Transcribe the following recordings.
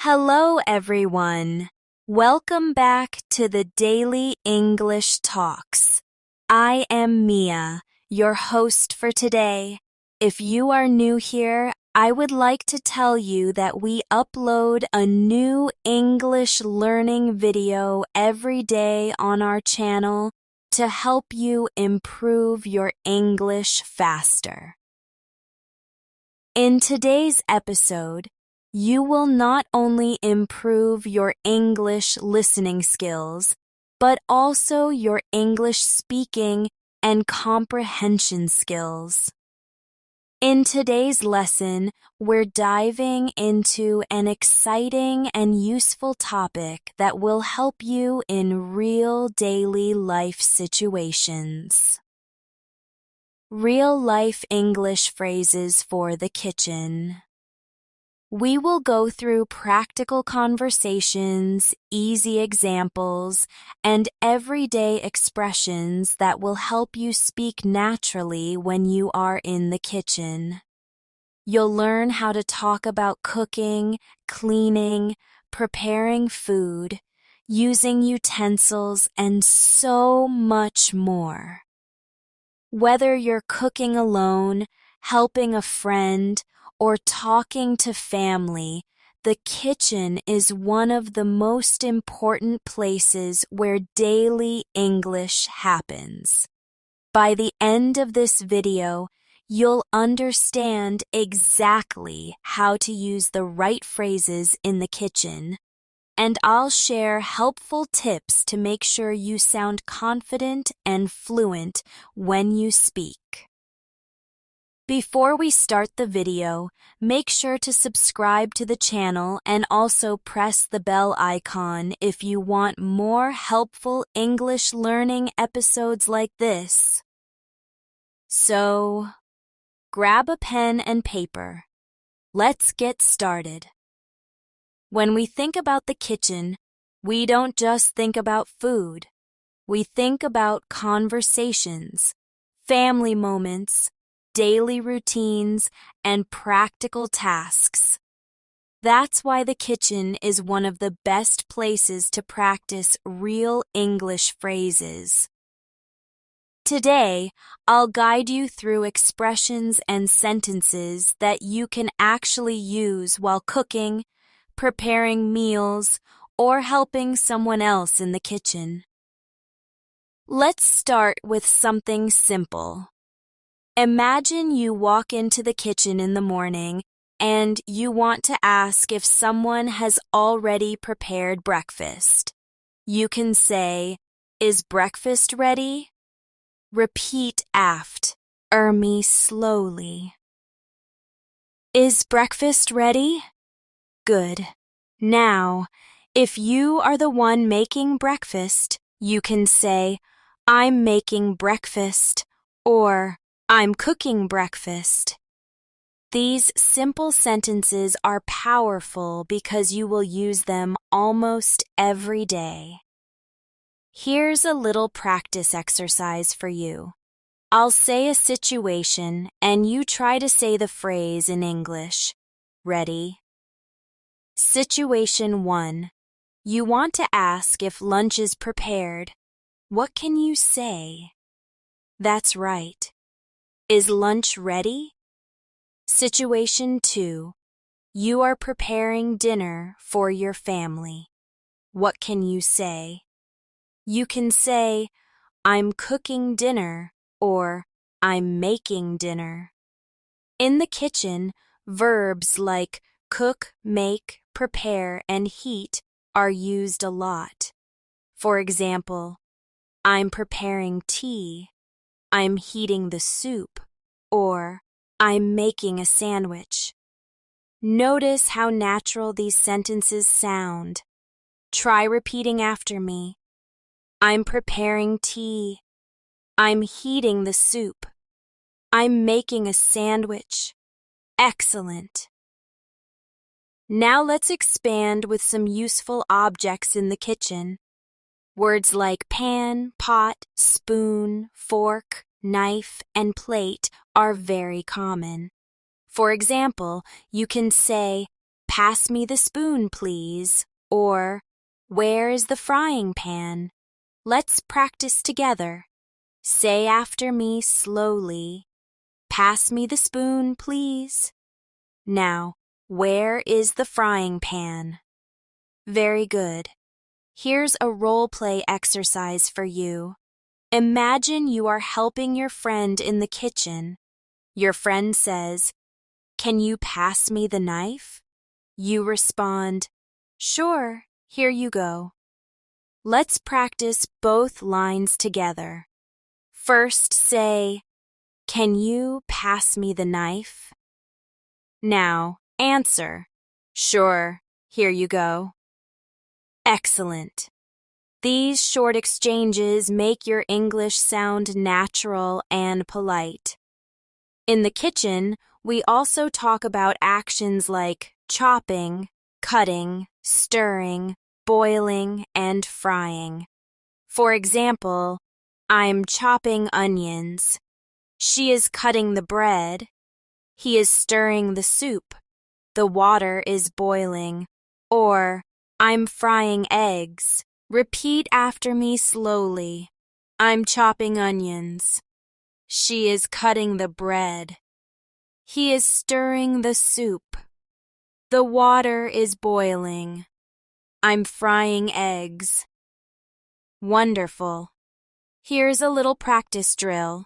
Hello, everyone. Welcome back to the Daily English Talks. I am Mia, your host for today. If you are new here, I would like to tell you that we upload a new English learning video every day on our channel to help you improve your English faster. In today's episode, you will not only improve your English listening skills, but also your English speaking and comprehension skills. In today's lesson, we're diving into an exciting and useful topic that will help you in real daily life situations. Real-life English phrases for the kitchen. We will go through practical conversations, easy examples, and everyday expressions that will help you speak naturally when you are in the kitchen. You'll learn how to talk about cooking, cleaning, preparing food, using utensils, and so much more. Whether you're cooking alone, helping a friend, or talking to family, the kitchen is one of the most important places where daily English happens. By the end of this video, you'll understand exactly how to use the right phrases in the kitchen, and I'll share helpful tips to make sure you sound confident and fluent when you speak. Before we start the video, make sure to subscribe to the channel and also press the bell icon if you want more helpful English learning episodes like this. So, grab a pen and paper. Let's get started. When we think about the kitchen, we don't just think about food. We think about conversations, family moments, daily routines, and practical tasks. That's why the kitchen is one of the best places to practice real English phrases. Today, I'll guide you through expressions and sentences that you can actually use while cooking, preparing meals, or helping someone else in the kitchen. Let's start with something simple. Imagine you walk into the kitchen in the morning and you want to ask if someone has already prepared breakfast. You can say, "Is breakfast ready?" Repeat after me slowly. Is breakfast ready? Good. Now, if you are the one making breakfast, you can say, "I'm making breakfast," or "I'm cooking breakfast." These simple sentences are powerful because you will use them almost every day. Here's a little practice exercise for you. I'll say a situation and you try to say the phrase in English. Ready? Situation 1. You want to ask if lunch is prepared. What can you say? That's right. Is lunch ready? Situation 2. You are preparing dinner for your family. What can you say? You can say, "I'm cooking dinner," or "I'm making dinner." In the kitchen, verbs like cook, make, prepare, and heat are used a lot. For example, "I'm preparing tea," "I'm heating the soup," or "I'm making a sandwich." Notice how natural these sentences sound. Try repeating after me. I'm preparing tea. I'm heating the soup. I'm making a sandwich. Excellent. Now let's expand with some useful objects in the kitchen. Words like pan, pot, spoon, fork, knife, and plate are very common. For example, you can say, pass me the spoon, please, or where is the frying pan? Let's practice together. Say after me slowly, pass me the spoon, please. Now, where is the frying pan? Very good. Here's a role play exercise for you. Imagine you are helping your friend in the kitchen. Your friend says, "Can you pass me the knife?" You respond, "Sure, here you go." Let's practice both lines together. First say, "Can you pass me the knife?" Now answer, "Sure, here you go." Excellent. These short exchanges make your English sound natural and polite. In the kitchen, we also talk about actions like chopping, cutting, stirring, boiling, and frying. For example, I'm chopping onions. She is cutting the bread. He is stirring the soup. The water is boiling. Or, I'm frying eggs. Repeat after me slowly. I'm chopping onions. She is cutting the bread. He is stirring the soup. The water is boiling. I'm frying eggs. Wonderful. Here's a little practice drill.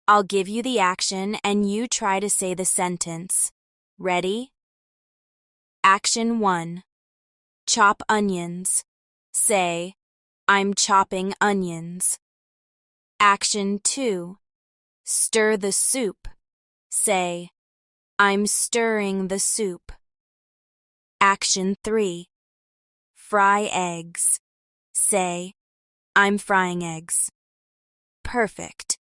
I'll give you the action and you try to say the sentence. Ready? Action 1. Chop onions. Say, I'm chopping onions. Action 2. Stir the soup. Say, I'm stirring the soup. Action 3. Fry eggs. Say, I'm frying eggs. Perfect.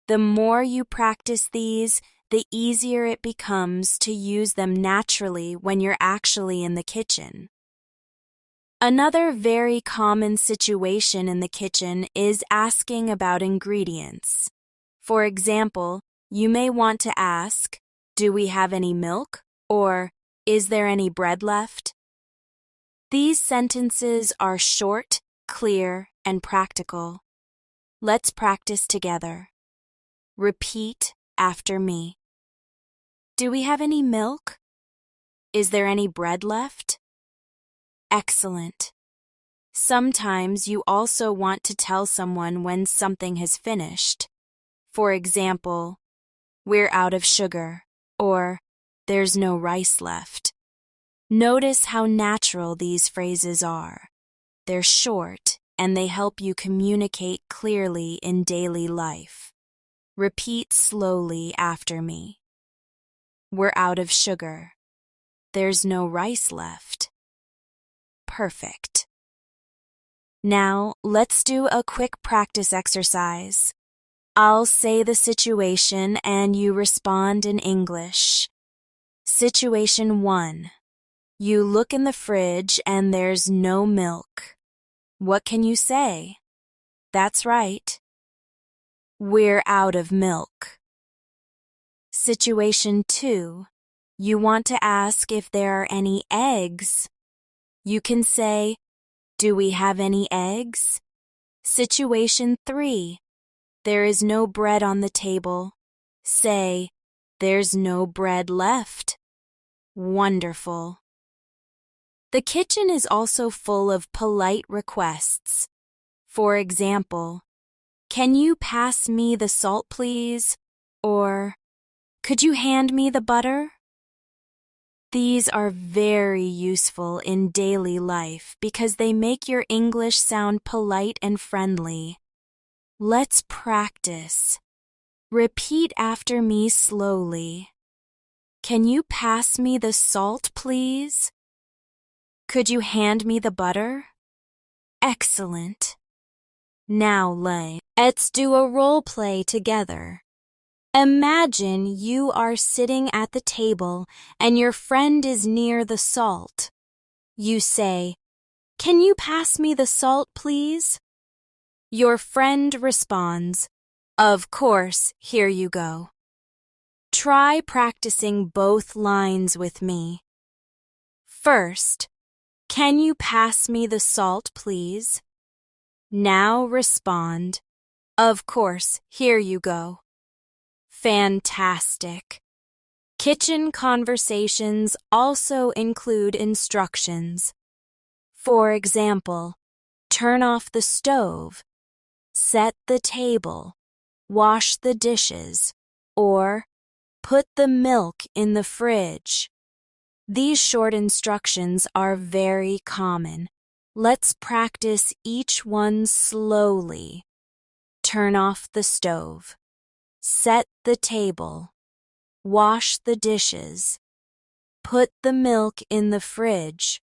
The more you practice these, the easier it becomes to use them naturally when you're actually in the kitchen. Another very common situation in the kitchen is asking about ingredients. For example, you may want to ask, "Do we have any milk?" or "Is there any bread left?" These sentences are short, clear, and practical. Let's practice together. Repeat after me. Do we have any milk? Is there any bread left? Excellent. Sometimes you also want to tell someone when something has finished. For example, "We're out of sugar," or "There's no rice left." Notice how natural these phrases are. They're short and they help you communicate clearly in daily life. Repeat slowly after me. We're out of sugar. There's no rice left. Perfect. Now, let's do a quick practice exercise. I'll say the situation and you respond in English. Situation 1. You look in the fridge and there's no milk. What can you say? That's right. We're out of milk. Situation 2. You want to ask if there are any eggs. You can say, "Do we have any eggs?" Situation 3. There is no bread on the table. Say, "There's no bread left." Wonderful. The kitchen is also full of polite requests. For example, "Can you pass me the salt, please?" Or, "Could you hand me the butter?" These are very useful in daily life because they make your English sound polite and friendly. Let's practice. Repeat after me slowly. Can you pass me the salt, please? Could you hand me the butter? Excellent. Now let's do a role play together. Imagine you are sitting at the table and your friend is near the salt. You say, "Can you pass me the salt, please?" Your friend responds, "Of course, here you go." Try practicing both lines with me. First, can you pass me the salt, please? Now respond, of course, here you go. Fantastic. Kitchen conversations also include instructions. For example, turn off the stove, set the table, wash the dishes, or put the milk in the fridge. These short instructions are very common. Let's practice each one slowly. Turn off the stove. Set the table. Wash the dishes. Put the milk in the fridge.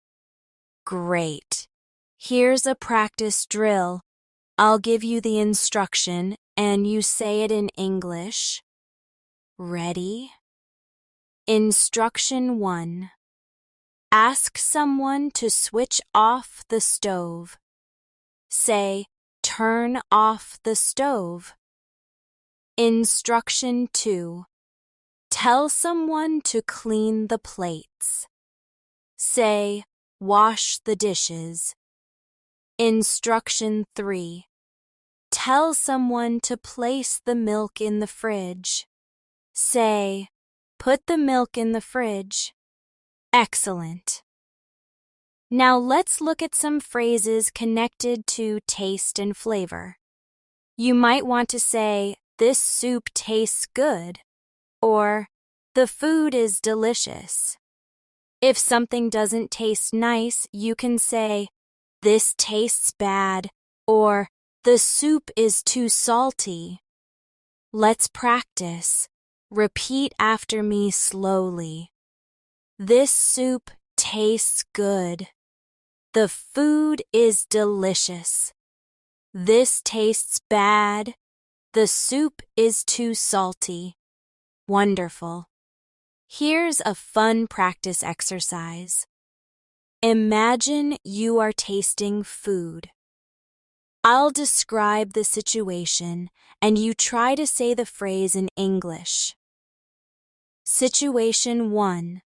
Great. Here's a practice drill. I'll give you the instruction and you say it in English. Ready? Instruction 1. Ask someone to switch off the stove. Say, turn off the stove. Instruction 2. Tell someone to clean the plates. Say, wash the dishes. Instruction 3. Tell someone to place the milk in the fridge. Say, put the milk in the fridge. Excellent. Now let's look at some phrases connected to taste and flavor. You might want to say, this soup tastes good, or the food is delicious. If something doesn't taste nice, you can say, this tastes bad, or the soup is too salty. Let's practice. Repeat after me slowly. This soup tastes good. The food is delicious. This tastes bad. The soup is too salty. Wonderful. Here's a fun practice exercise. Imagine you are tasting food. I'll describe the situation and you try to say the phrase in English. Situation 1.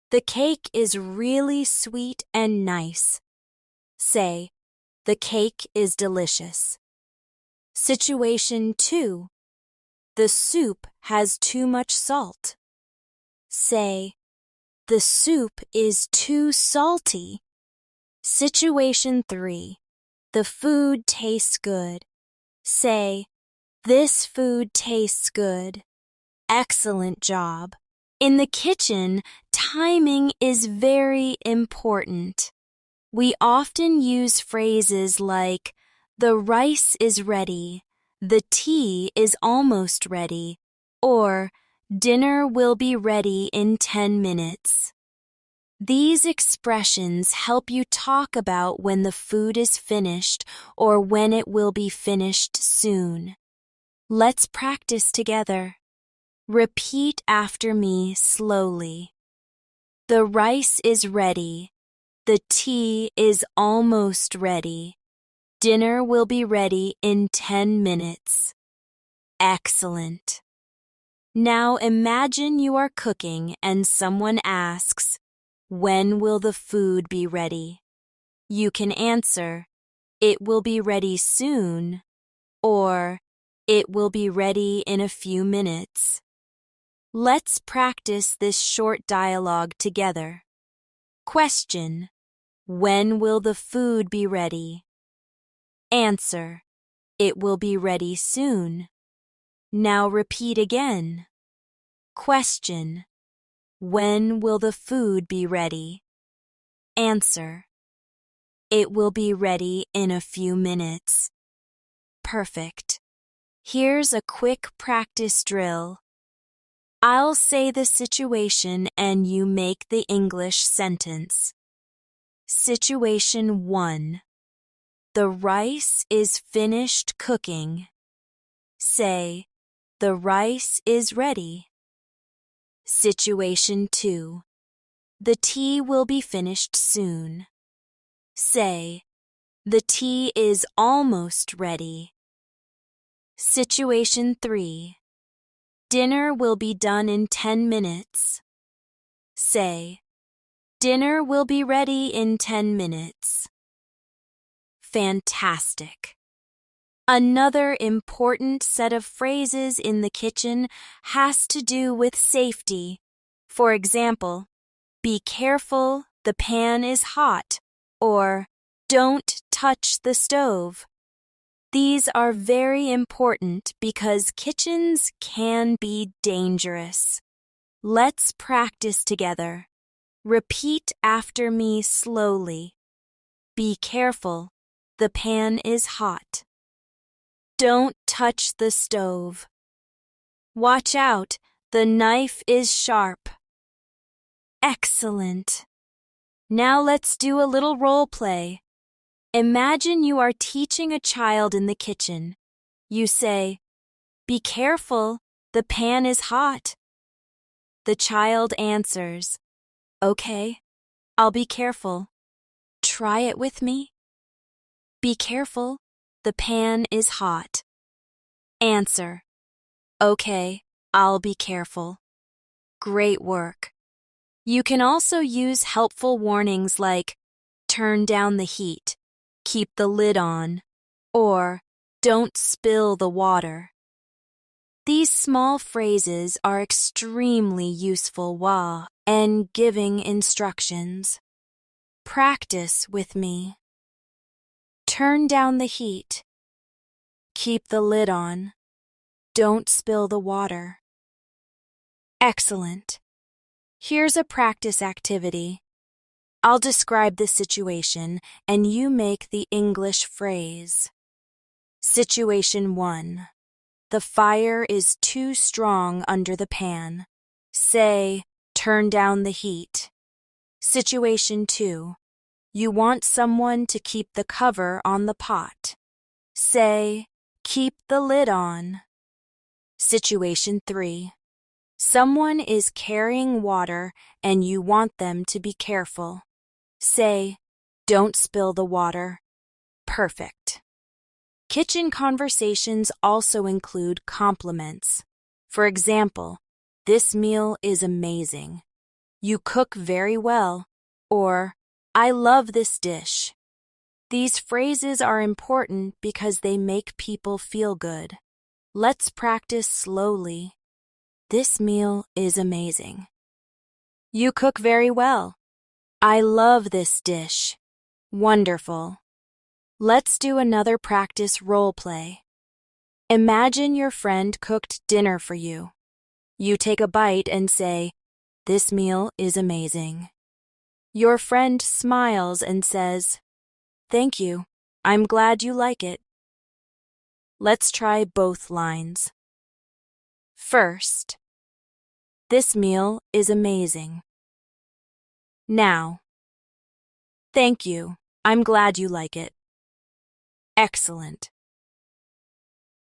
The cake is really sweet and nice. Say, the cake is delicious. Situation 2. The soup has too much salt. Say, the soup is too salty. Situation 3. The food tastes good. Say, this food tastes good. Excellent job. In the kitchen, timing is very important. We often use phrases like, the rice is ready, the tea is almost ready, or dinner will be ready in 10 minutes. These expressions help you talk about when the food is finished or when it will be finished soon. Let's practice together. Repeat after me slowly. The rice is ready. The tea is almost ready. Dinner will be ready in 10 minutes. Excellent. Now imagine you are cooking and someone asks, when will the food be ready? You can answer, it will be ready soon, or it will be ready in a few minutes. Let's practice this short dialogue together. Question: when will the food be ready? Answer: it will be ready soon. Now repeat again. Question: when will the food be ready? Answer: it will be ready in a few minutes. Perfect. Here's a quick practice drill. I'll say the situation and you make the English sentence. Situation 1. The rice is finished cooking. Say, the rice is ready. Situation 2. The tea will be finished soon. Say, the tea is almost ready. Situation 3. Dinner will be done in 10 minutes. Say, Dinner will be ready in 10 minutes. Fantastic. Another important set of phrases in the kitchen has to do with safety. For example, be careful, the pan is hot, or don't touch the stove. These are very important because kitchens can be dangerous. Let's practice together. Repeat after me slowly. Be careful, the pan is hot. Don't touch the stove. Watch out, the knife is sharp. Excellent. Now let's do a little role play. Imagine you are teaching a child in the kitchen. You say, "Be careful, the pan is hot." The child answers, "Okay, I'll be careful." Try it with me. Be careful, the pan is hot. Answer, "Okay, I'll be careful." Great work. You can also use helpful warnings like, "Turn down the heat," "Keep the lid on," or "Don't spill the water." These small phrases are extremely useful while and giving instructions. Practice with me. Turn down the heat. Keep the lid on. Don't spill the water. Excellent. Here's a practice activity. I'll describe the situation and you make the English phrase. Situation 1. The fire is too strong under the pan. Say, "Turn down the heat." Situation 2. You want someone to keep the cover on the pot. Say, "Keep the lid on." Situation 3. Someone is carrying water and you want them to be careful. Say, "Don't spill the water." Perfect. Kitchen conversations also include compliments. For example, "This meal is amazing." "You cook very well," or "I love this dish." These phrases are important because they make people feel good. Let's practice slowly. This meal is amazing. You cook very well. I love this dish. Wonderful. Let's do another practice role play. Imagine your friend cooked dinner for you. You take a bite and say, "This meal is amazing." Your friend smiles and says, "Thank you. I'm glad you like it." Let's try both lines. First, "This meal is amazing." Now, "Thank you. I'm glad you like it." Excellent.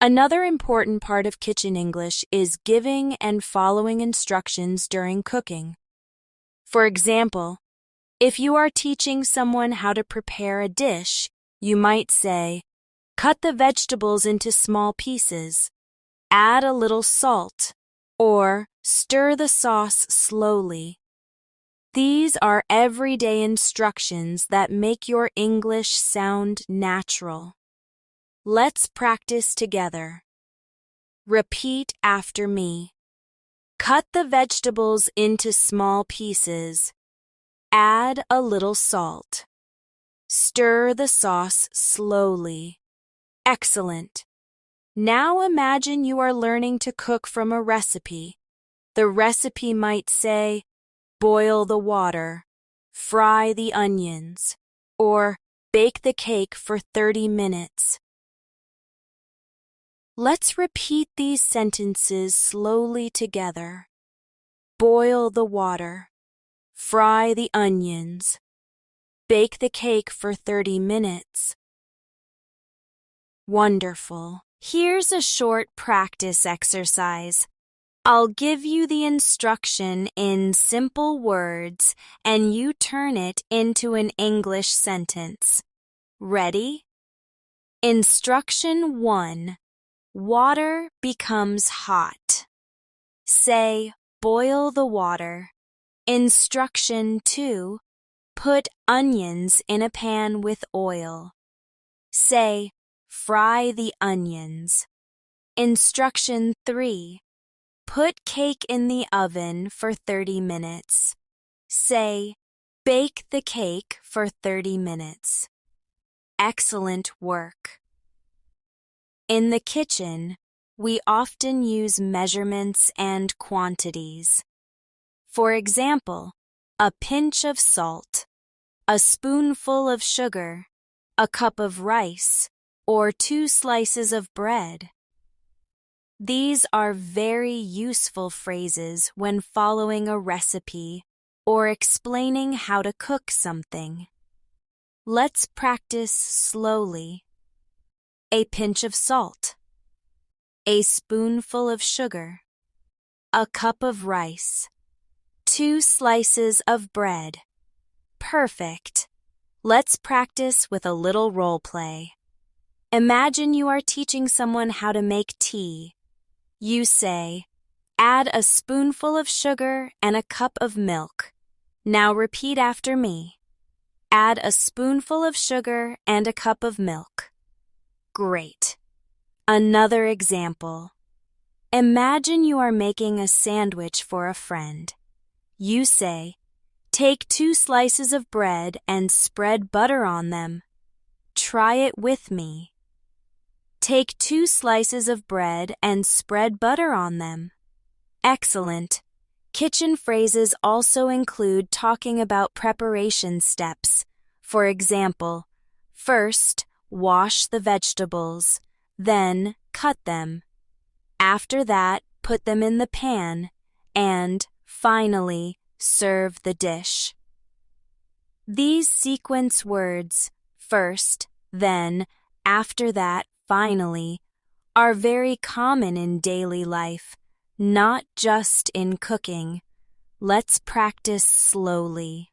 Another important part of kitchen English is giving and following instructions during cooking. For example, if you are teaching someone how to prepare a dish, you might say, "Cut the vegetables into small pieces. Add a little salt," or "Stir the sauce slowly." These are everyday instructions that make your English sound natural. Let's practice together. Repeat after me. Cut the vegetables into small pieces. Add a little salt. Stir the sauce slowly. Excellent. Now imagine you are learning to cook from a recipe. The recipe might say, "Boil the water," "Fry the onions," or "Bake the cake for 30 minutes." Let's repeat these sentences slowly together. Boil the water. Fry the onions. Bake the cake for 30 minutes. Wonderful. Here's a short practice exercise. I'll give you the instruction in simple words and you turn it into an English sentence. Ready? Instruction 1. Water becomes hot. Say, "Boil the water." Instruction 2. Put onions in a pan with oil. Say, fry the onions. Instruction 3. Put cake in the oven for 30 minutes. Say, bake the cake for 30 minutes. Excellent work. In the kitchen, we often use measurements and quantities. For example, a pinch of salt, a spoonful of sugar, a cup of rice, or 2 slices of bread. These are very useful phrases when following a recipe or explaining how to cook something. Let's practice slowly. A pinch of salt, a spoonful of sugar, a cup of rice, 2 slices of bread. Perfect. Let's practice with a little role play. Imagine you are teaching someone how to make tea. You say, add a spoonful of sugar and a cup of milk. Now repeat after me. Add a spoonful of sugar and a cup of milk. Great. Another example. Imagine you are making a sandwich for a friend. You say, take 2 slices of bread and spread butter on them. Try it with me. Take 2 slices of bread and spread butter on them. Excellent. Kitchen phrases also include talking about preparation steps. For example, first, wash the vegetables, then cut them. After that, put them in the pan, and finally, serve the dish. These sequence words, first, then, after that, finally, are very common in daily life, not just in cooking. Let's practice slowly.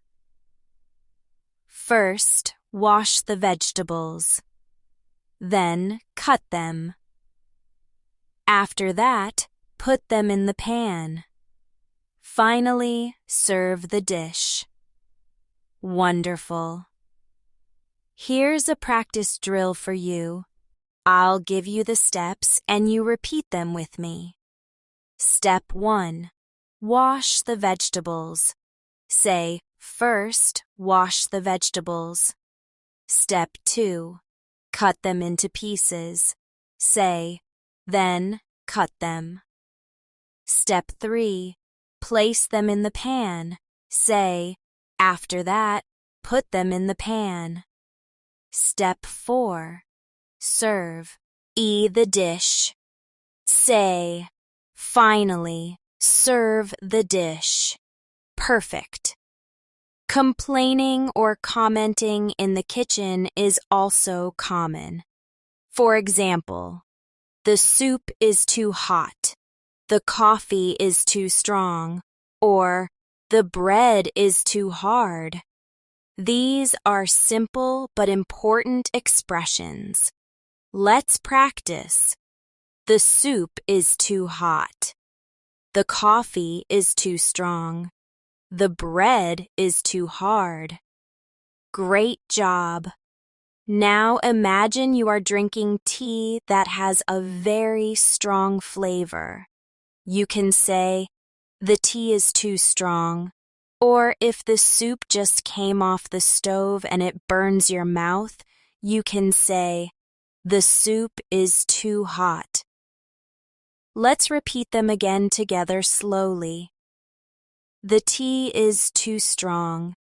First, wash the vegetables. Then, cut them. After that, put them in the pan. Finally, serve the dish. Wonderful. Here's a practice drill for you. I'll give you the steps and you repeat them with me. Step 1. Wash the vegetables. Say, first, wash the vegetables. Step 2. Cut them into pieces. Say, then cut them. Step 3. Place them in the pan. Say, after that, put them in the pan. Step 4. Serve. Eat the dish. Say, finally, serve the dish. Perfect. Complaining or commenting in the kitchen is also common. For example, the soup is too hot, the coffee is too strong, or the bread is too hard. These are simple but important expressions. Let's practice. The soup is too hot. The coffee is too strong. The bread is too hard. Great job. Now imagine you are drinking tea that has a very strong flavor. You can say, the tea is too strong. Or if the soup just came off the stove and it burns your mouth, you can say, the soup is too hot. Let's repeat them again together slowly. The tea is too strong.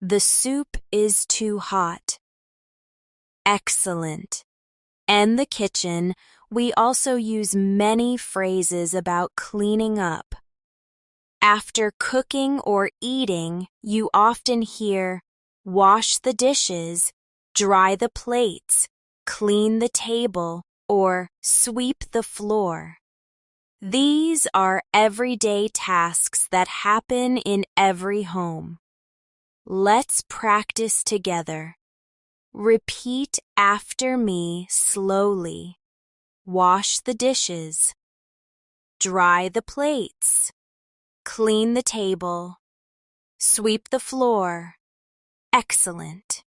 The soup is too hot. Excellent. In the kitchen, we also use many phrases about cleaning up. After cooking or eating, you often hear, wash the dishes, dry the plates, clean the table, or sweep the floor. These are everyday tasks that happen in every home. Let's practice together. Repeat after me slowly. Wash the dishes. Dry the plates. Clean the table. Sweep the floor. Excellent.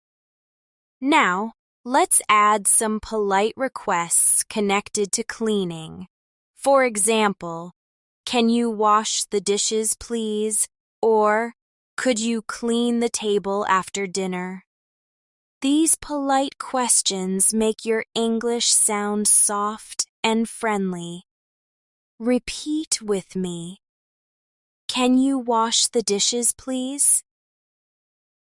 Now, let's add some polite requests connected to cleaning. For example, can you wash the dishes, please? Or, could you clean the table after dinner? These polite questions make your English sound soft and friendly. Repeat with me. Can you wash the dishes, please?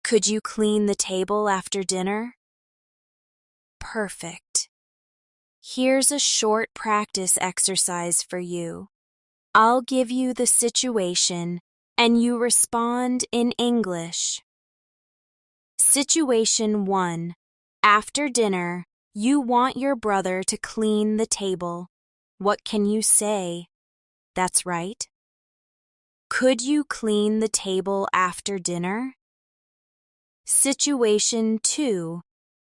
Could you clean the table after dinner? Perfect. Here's a short practice exercise for you. I'll give you the situation and you respond in English. Situation 1. After dinner, you want your brother to clean the table. What can you say? That's right. Could you clean the table after dinner? Situation 2.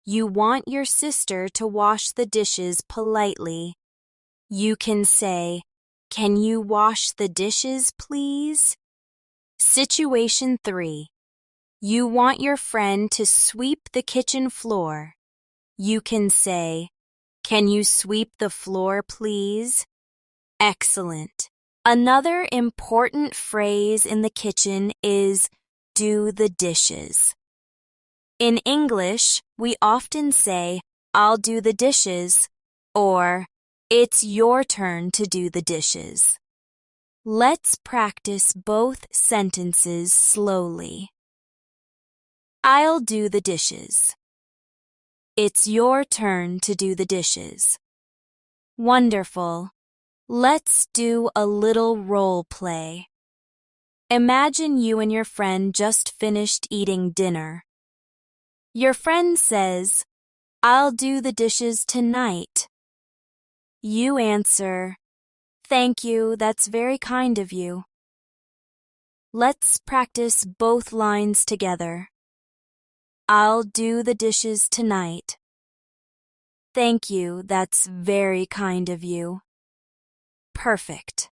You want your sister to wash the dishes politely. You can say, can you wash the dishes, please? Situation 3. You want your friend to sweep the kitchen floor. You can say, can you sweep the floor, please? Excellent. Another important phrase in the kitchen is do the dishes. In English, we often say, I'll do the dishes, or it's your turn to do the dishes. Let's practice both sentences slowly. I'll do the dishes. It's your turn to do the dishes. Wonderful. Let's do a little role play. Imagine you and your friend just finished eating dinner. Your friend says, I'll do the dishes tonight. You answer, thank you, that's very kind of you. Let's practice both lines together. I'll do the dishes tonight. Thank you, that's very kind of you. Perfect.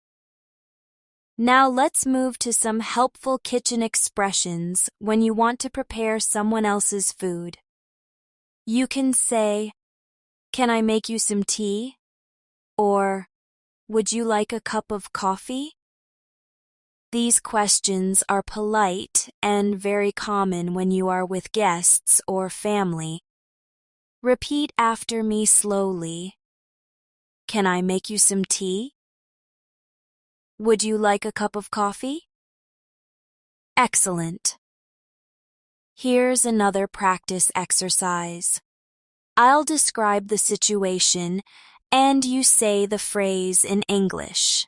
Now let's move to some helpful kitchen expressions when you want to prepare someone else's food. You can say, can I make you some tea? Or, would you like a cup of coffee? These questions are polite and very common when you are with guests or family. Repeat after me slowly. Can I make you some tea? Would you like a cup of coffee? Excellent. Here's another practice exercise. I'll describe the situation and you say the phrase in English.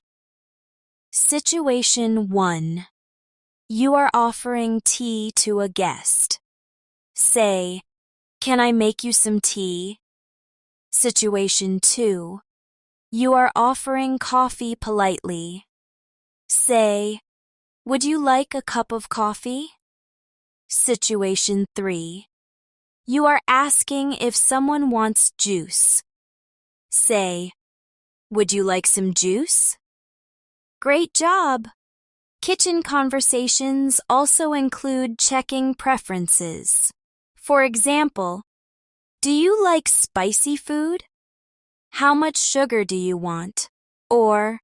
Situation 1. You are offering tea to a guest. Say, can I make you some tea? Situation 2. You are offering coffee politely. Say, would you like a cup of coffee? Situation 3. You are asking if someone wants juice. Say, would you like some juice? Great job! Kitchen conversations also include checking preferences. For example, do you like spicy food? How much sugar do you want? Or,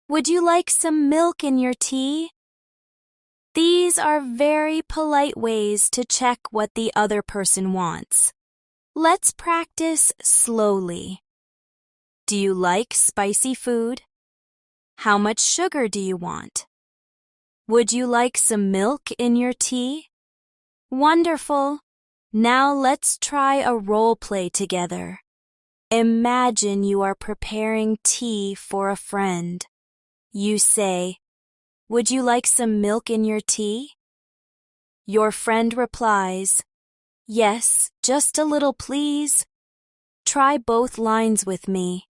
would you like some milk in your tea? These are very polite ways to check what the other person wants. Let's practice slowly. Do you like spicy food? How much sugar do you want? Would you like some milk in your tea? Wonderful! Now let's try a role play together. Imagine you are preparing tea for a friend. You say, would you like some milk in your tea? Your friend replies, yes, just a little please. Try both lines with me.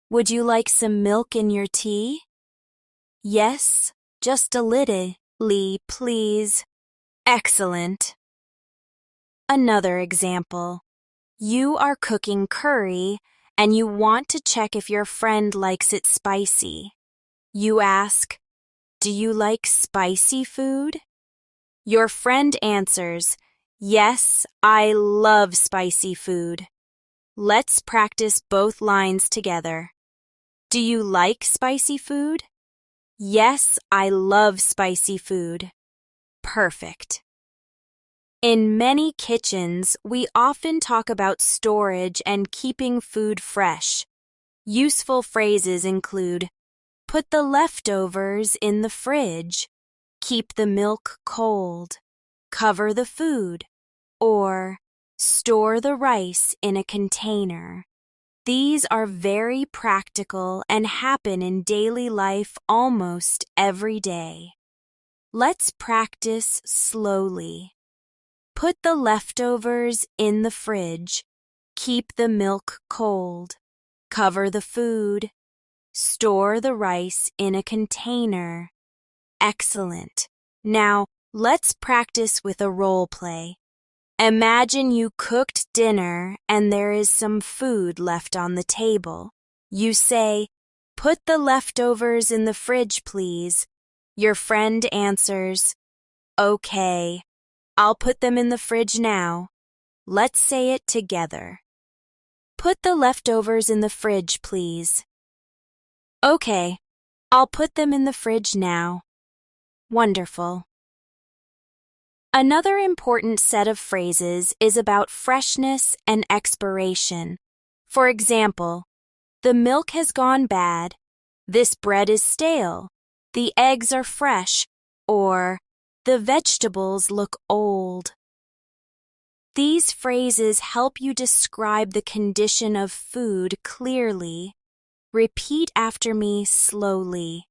Would you like some milk in your tea? Yes, just a little, please. Excellent. Another example. You are cooking curry and you want to check if your friend likes it spicy. You ask, do you like spicy food? Your friend answers, "Yes, I love spicy food." Let's practice both lines together. Do you like spicy food? Yes, I love spicy food. Perfect. In many kitchens, we often talk about storage and keeping food fresh. Useful phrases include, put the leftovers in the fridge, keep the milk cold, cover the food, or store the rice in a container. These are very practical and happen in daily life almost every day. Let's practice slowly. Put the leftovers in the fridge. Keep the milk cold. Cover the food. Store the rice in a container. Excellent. Now, let's practice with a role play. Imagine you cooked dinner and there is some food left on the table. You say, "Put the leftovers in the fridge, please." Your friend answers, "Okay, I'll put them in the fridge now." Let's say it together. Put the leftovers in the fridge, please. Okay, I'll put them in the fridge now. Wonderful. Another important set of phrases is about freshness and expiration. For example, the milk has gone bad, this bread is stale, the eggs are fresh, or the vegetables look old. These phrases help you describe the condition of food clearly. Repeat after me slowly.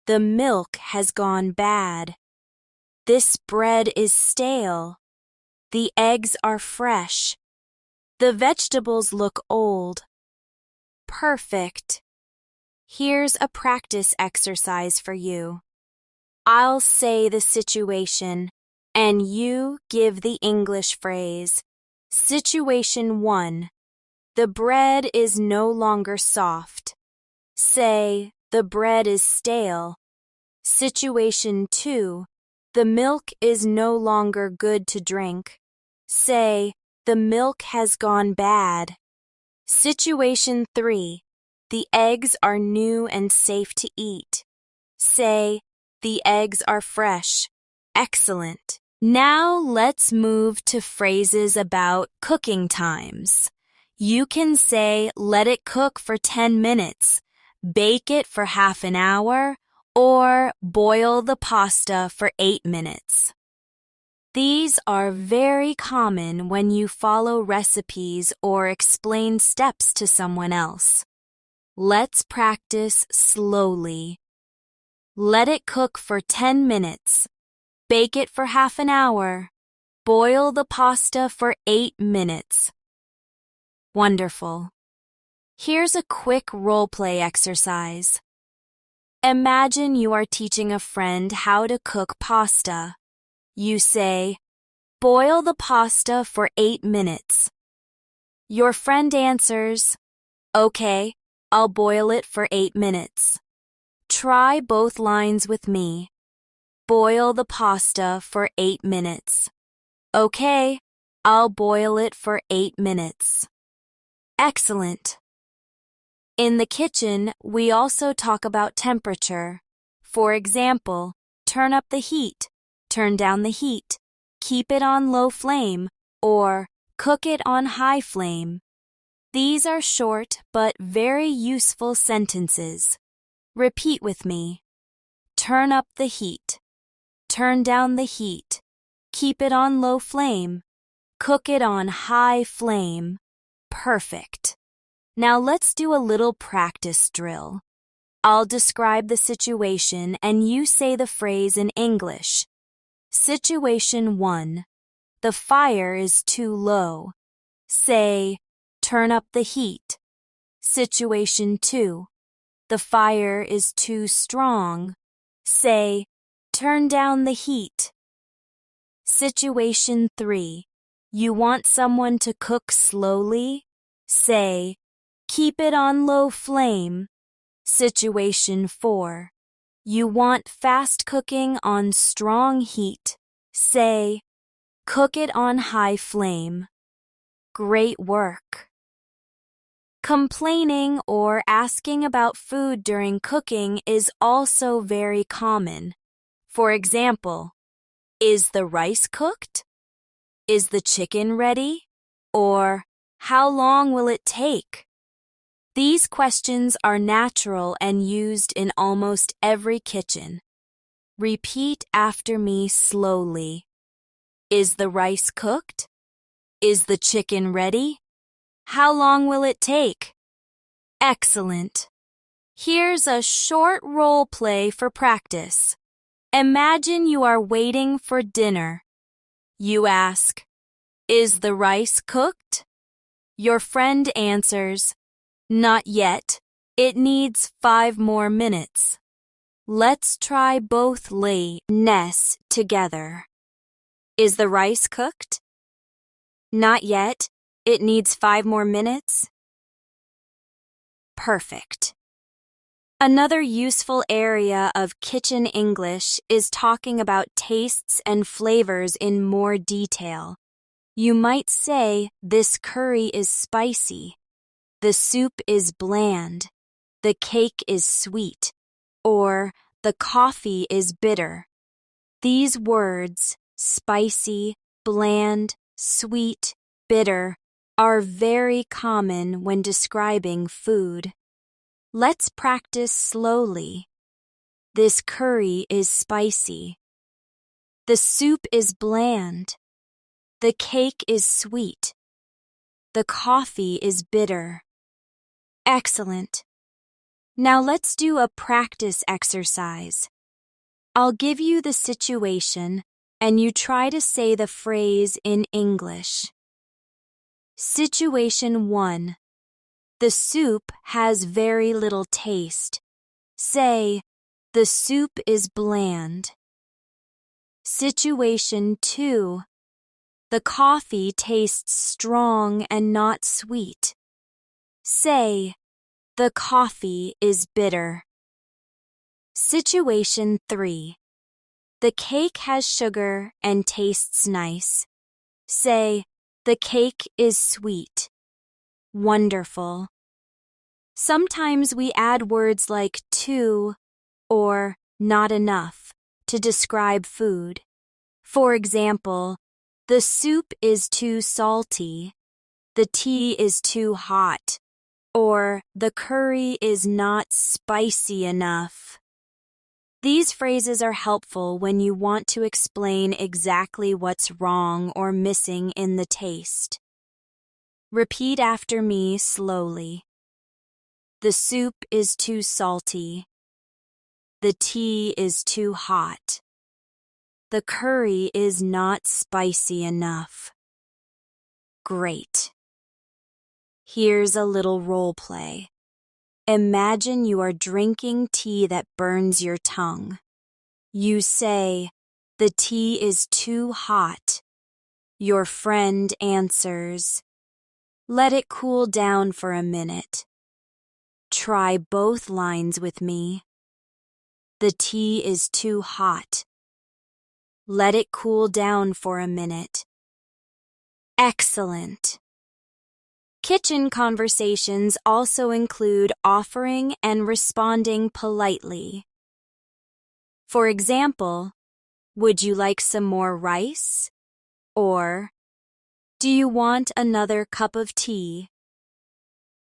The milk has gone bad. This bread is stale. The eggs are fresh. The vegetables look old. Perfect. Here's a practice exercise for you. I'll say the situation, and you give the English phrase. Situation 1. The bread is no longer soft. Say, the bread is stale. Situation 2. The milk is no longer good to drink. Say, the milk has gone bad. Situation 3. The eggs are new and safe to eat. Say, the eggs are fresh. Excellent. Now let's move to phrases about cooking times. You can say, let it cook for 10 minutes, bake it for half an hour, or boil the pasta for 8 minutes. These are very common when you follow recipes or explain steps to someone else. Let's practice slowly. Let it cook for 10 minutes. Bake it for half an hour. Boil the pasta for 8 minutes. Wonderful. Here's a quick role-play exercise. Imagine you are teaching a friend how to cook pasta. You say, boil the pasta for 8 minutes. Your friend answers, okay, I'll boil it for 8 minutes. Try both lines with me. Boil the pasta for 8 minutes. Okay, I'll boil it for 8 minutes. Excellent. In the kitchen, we also talk about temperature. For example, turn up the heat, turn down the heat, keep it on low flame, or cook it on high flame. These are short but very useful sentences. Repeat with me. Turn up the heat. Turn down the heat. Keep it on low flame. Cook it on high flame. Perfect. Now let's do a little practice drill. I'll describe the situation and you say the phrase in English. Situation 1. The fire is too low. Say, turn up the heat. Situation 2. The fire is too strong. Say, turn down the heat. Situation 3. You want someone to cook slowly? Say, keep it on low flame. Situation 4. You want fast cooking on strong heat. Say, cook it on high flame. Great work. Complaining or asking about food during cooking is also very common. For example, is the rice cooked? Is the chicken ready? Or how long will it take? These questions are natural and used in almost every kitchen. Repeat after me slowly. Is the rice cooked? Is the chicken ready? How long will it take? Excellent. Here's a short role play for practice. Imagine you are waiting for dinner. You ask, is the rice cooked? Your friend answers, not yet. It needs 5 more minutes. Let's try both layness together. Is the rice cooked? Not yet. It needs 5 more minutes. Perfect. Another useful area of kitchen English is talking about tastes and flavors in more detail. You might say, this curry is spicy. The soup is bland. The cake is sweet. Or the coffee is bitter. These words, spicy, bland, sweet, bitter, are very common when describing food. Let's practice slowly. This curry is spicy. The soup is bland. The cake is sweet. The coffee is bitter. Excellent. Now let's do a practice exercise. I'll give you the situation and you try to say the phrase in English. Situation 1. The soup has very little taste. Say, the soup is bland. Situation 2. The coffee tastes strong and not sweet. Say, the coffee is bitter. Situation 3. The cake has sugar and tastes nice. Say, the cake is sweet. Wonderful. Sometimes we add words like too or not enough to describe food. For example, the soup is too salty. The tea is too hot. Or the curry is not spicy enough. These phrases are helpful when you want to explain exactly what's wrong or missing in the taste. Repeat after me slowly. The soup is too salty. The tea is too hot. The curry is not spicy enough. Great. Here's a little role play. Imagine you are drinking tea that burns your tongue. You say, the tea is too hot. Your friend answers, let it cool down for a minute. Try both lines with me. The tea is too hot. Let it cool down for a minute. Excellent. Kitchen conversations also include offering and responding politely. For example, would you like some more rice? Or, do you want another cup of tea?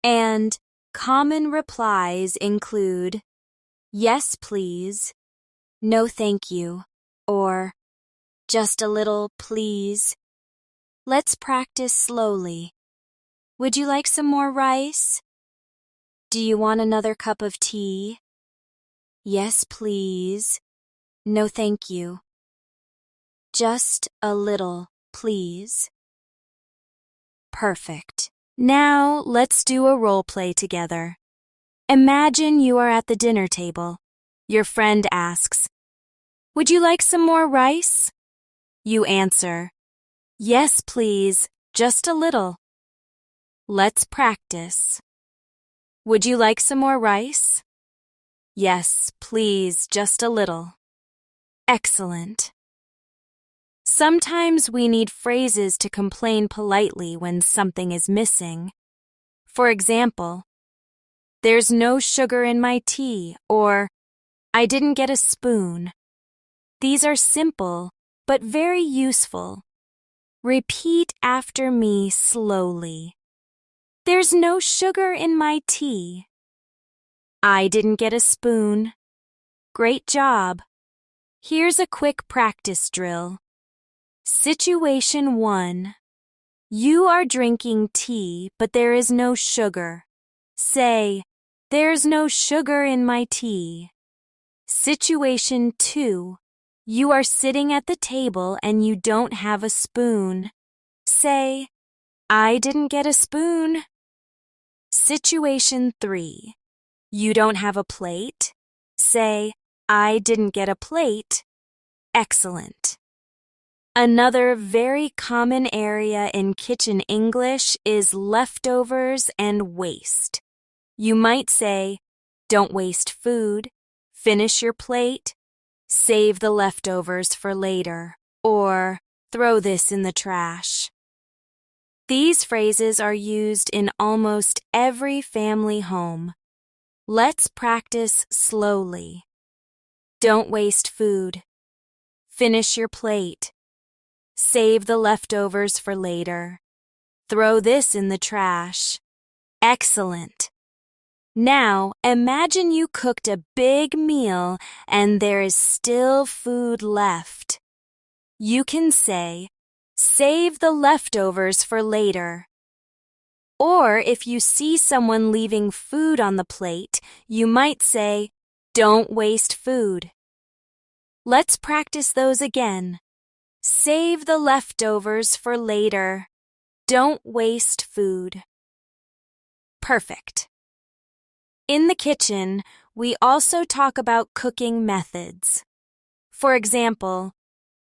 And common replies include, yes, please, no, thank you, or just a little, please. Let's practice slowly. Would you like some more rice? Do you want another cup of tea? Yes, please. No, thank you. Just a little, please. Perfect. Now let's do a role play together. Imagine you are at the dinner table. Your friend asks, would you like some more rice? You answer, yes, please, just a little. Let's practice. Would you like some more rice? Yes, please, just a little. Excellent. Sometimes we need phrases to complain politely when something is missing. For example, "There's no sugar in my tea," or "I didn't get a spoon." These are simple, but very useful. Repeat after me slowly. There's no sugar in my tea. I didn't get a spoon. Great job. Here's a quick practice drill. Situation 1. You are drinking tea, but there is no sugar. Say, "There's no sugar in my tea." Situation 2. You are sitting at the table and you don't have a spoon. Say, "I didn't get a spoon." Situation 3. You don't have a plate. Say, "I didn't get a plate." Excellent. Another very common area in kitchen English is leftovers and waste. You might say, "Don't waste food," "Finish your plate," "Save the leftovers for later," or "Throw this in the trash." These phrases are used in almost every family home. Let's practice slowly. Don't waste food. Finish your plate. Save the leftovers for later. Throw this in the trash. Excellent. Now, imagine you cooked a big meal and there is still food left. You can say, "Save the leftovers for later." Or if you see someone leaving food on the plate, you might say, "Don't waste food." Let's practice those again. Save the leftovers for later. Don't waste food. Perfect. In the kitchen, we also talk about cooking methods. For example,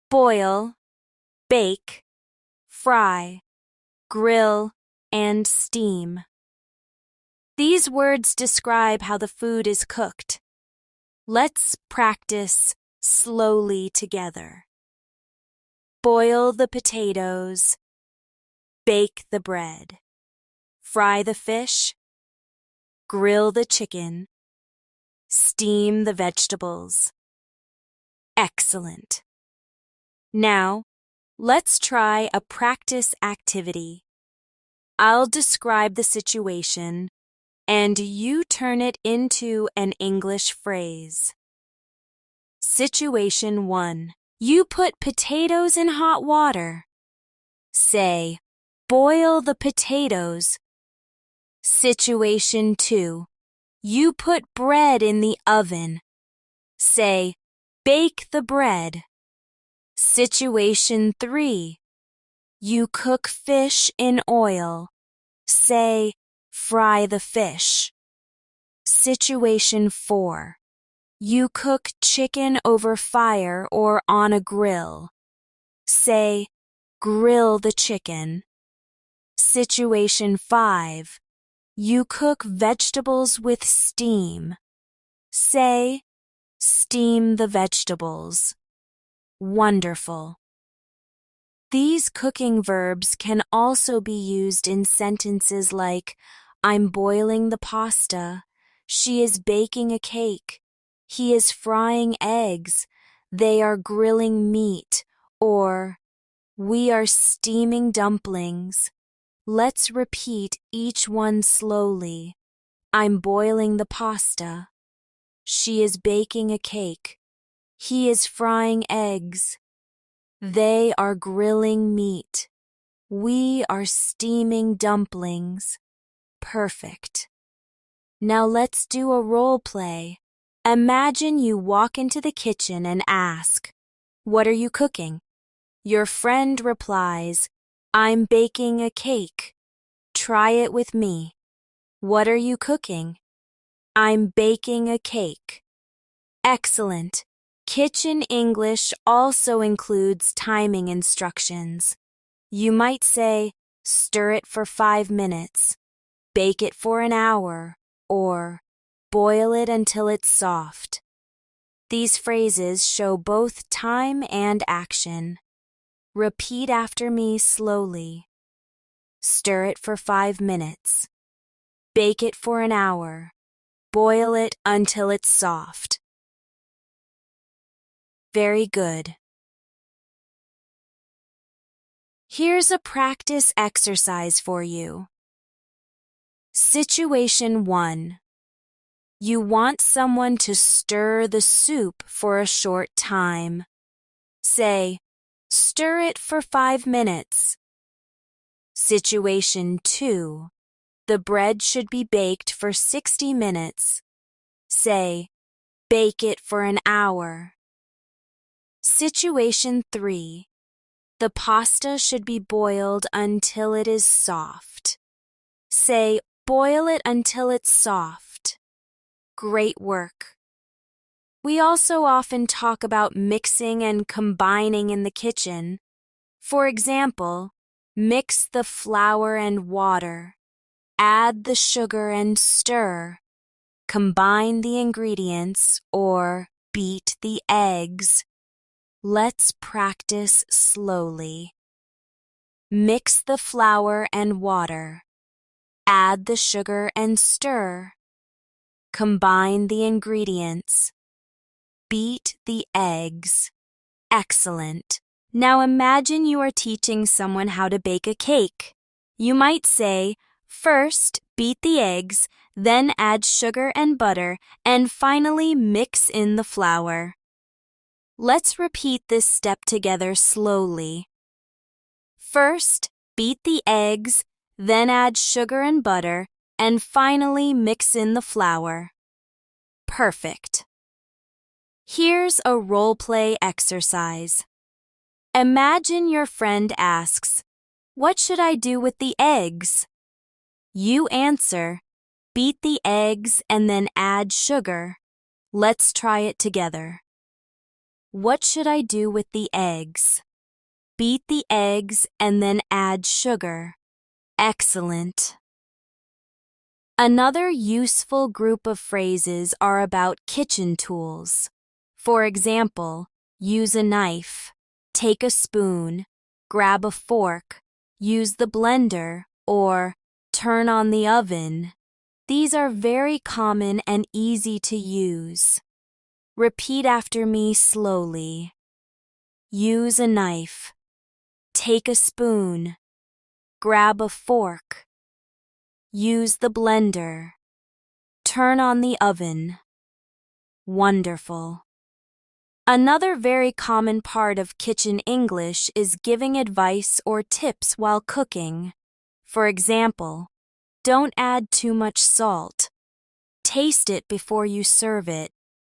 boil, bake, fry, grill, and steam. These words describe how the food is cooked. Let's practice slowly together. Boil the potatoes. Bake the bread. Fry the fish. Grill the chicken. Steam the vegetables. Excellent. Now, let's try a practice activity. I'll describe the situation, and you turn it into an English phrase. Situation 1. You put potatoes in hot water. Say, "Boil the potatoes." Situation 2. You put bread in the oven. Say, "Bake the bread." Situation 3. You cook fish in oil. Say, "Fry the fish." Situation 4. You cook chicken over fire or on a grill. Say, "Grill the chicken." Situation 5. You cook vegetables with steam. Say, "Steam the vegetables." Wonderful. These cooking verbs can also be used in sentences like, "I'm boiling the pasta." "She is baking a cake." "He is frying eggs." "They are grilling meat." Or, "We are steaming dumplings." Let's repeat each one slowly. I'm boiling the pasta. She is baking a cake. He is frying eggs. They are grilling meat. We are steaming dumplings. Perfect. Now let's do a role play. Imagine you walk into the kitchen and ask, "What are you cooking?" Your friend replies, "I'm baking a cake." Try it with me. What are you cooking? I'm baking a cake. Excellent. Kitchen English also includes timing instructions. You might say, "Stir it for 5 minutes," "Bake it for an hour," or "Boil it until it's soft." These phrases show both time and action. Repeat after me slowly. Stir it for 5 minutes. Bake it for an hour. Boil it until it's soft. Very good. Here's a practice exercise for you. Situation 1. You want someone to stir the soup for a short time. Say, stir it for 5 minutes. Situation 2. The bread should be baked for 60 minutes. Say, bake it for an hour. Situation 3. The pasta should be boiled until it is soft. Say, boil it until it's soft. Great work. We also often talk about mixing and combining in the kitchen. For example, mix the flour and water. Add the sugar and stir. Combine the ingredients or beat the eggs. Let's practice slowly. Mix the flour and water. Add the sugar and stir. Combine the ingredients. Beat the eggs. Excellent. Now imagine you are teaching someone how to bake a cake. You might say, first beat the eggs, then add sugar and butter, and finally mix in the flour. Let's repeat this step together slowly. First, beat the eggs, then add sugar and butter, and finally mix in the flour. Perfect. Here's a role play exercise. Imagine your friend asks, "What should I do with the eggs?" You answer, "Beat the eggs and then add sugar." Let's try it together. What should I do with the eggs? Beat the eggs and then add sugar. Excellent. Another useful group of phrases are about kitchen tools. For example, use a knife, take a spoon, grab a fork, use the blender, or turn on the oven. These are very common and easy to use. Repeat after me slowly. Use a knife. Take a spoon. Grab a fork. Use the blender. Turn on the oven. Wonderful. Another very common part of kitchen English is giving advice or tips while cooking. For example, don't add too much salt. Taste it before you serve it.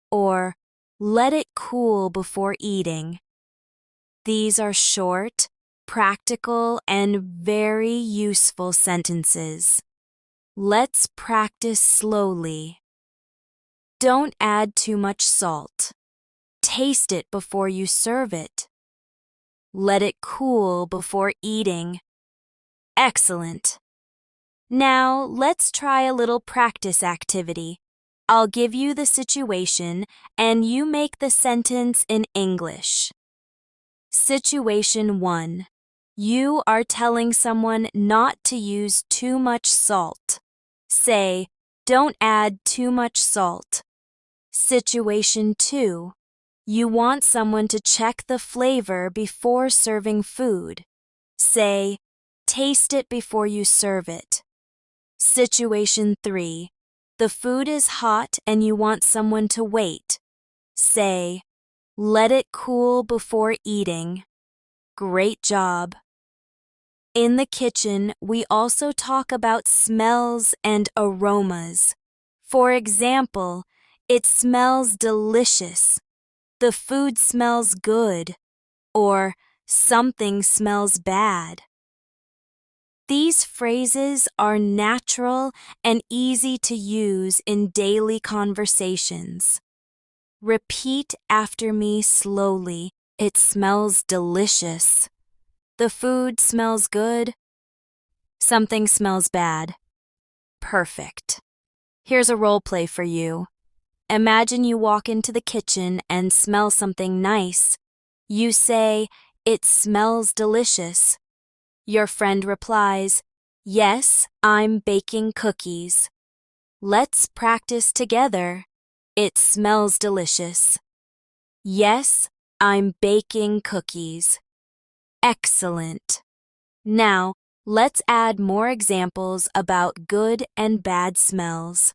Or let it cool before eating. These are short, practical, and very useful sentences. Let's practice slowly. Don't add too much salt. Taste it before you serve it. Let it cool before eating. Excellent. Now let's try a little practice activity. I'll give you the situation and you make the sentence in English. Situation 1. You are telling someone not to use too much salt. Say, don't add too much salt. Situation 2. You want someone to check the flavor before serving food. Say, taste it before you serve it. Situation 3. The food is hot and you want someone to wait. Say, let it cool before eating. Great job. In the kitchen, we also talk about smells and aromas. For example, it smells delicious. The food smells good. Or something smells bad. These phrases are natural and easy to use in daily conversations. Repeat after me slowly. It smells delicious. The food smells good. Something smells bad. Perfect. Here's a role play for you. Imagine you walk into the kitchen and smell something nice. You say, It smells delicious. Your friend replies, Yes, I'm baking cookies. Let's practice together. It smells delicious. Yes, I'm baking cookies. Excellent. Now, let's add more examples about good and bad smells.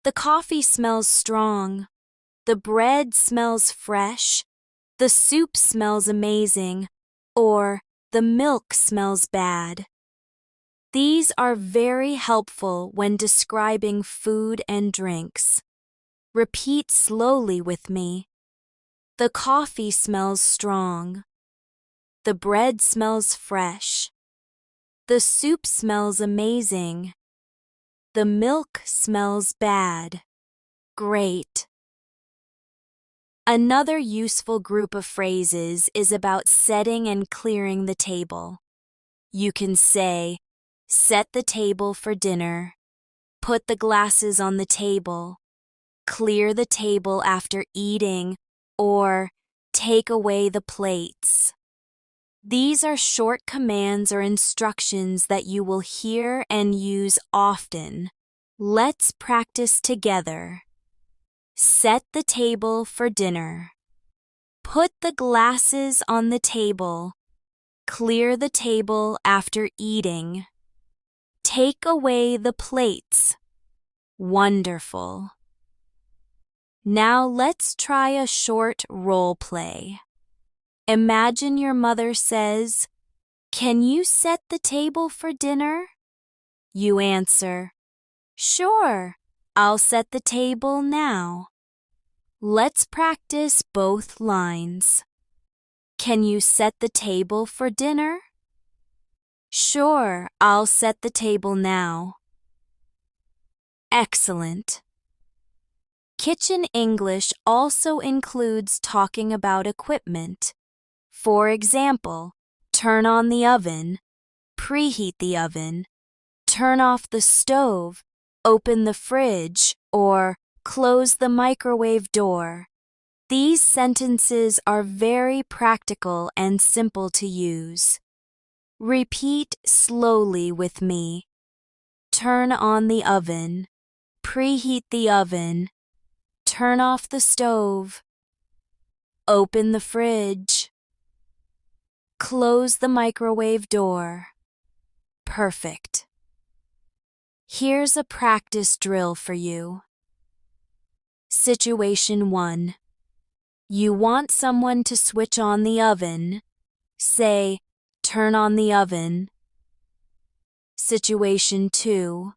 The coffee smells strong. The bread smells fresh. The soup smells amazing. Or, the milk smells bad. These are very helpful when describing food and drinks. Repeat slowly with me. The coffee smells strong. The bread smells fresh. The soup smells amazing. The milk smells bad. Great. Another useful group of phrases is about setting and clearing the table. You can say, set the table for dinner, put the glasses on the table, clear the table after eating, or take away the plates. These are short commands or instructions that you will hear and use often. Let's practice together. Set the table for dinner. Put the glasses on the table. Clear the table after eating. Take away the plates. Wonderful. Now let's try a short role play. Imagine your mother says, Can you set the table for dinner? You answer, Sure, I'll set the table now. Let's practice both lines. Can you set the table for dinner? Sure, I'll set the table now. Excellent. Kitchen English also includes talking about equipment. For example, turn on the oven, preheat the oven, turn off the stove, open the fridge, or close the microwave door. These sentences are very practical and simple to use. Repeat slowly with me. Turn on the oven, preheat the oven, turn off the stove, open the fridge, close the microwave door. Perfect. Here's a practice drill for you. Situation 1. You want someone to switch on the oven. Say, turn on the oven. Situation 2.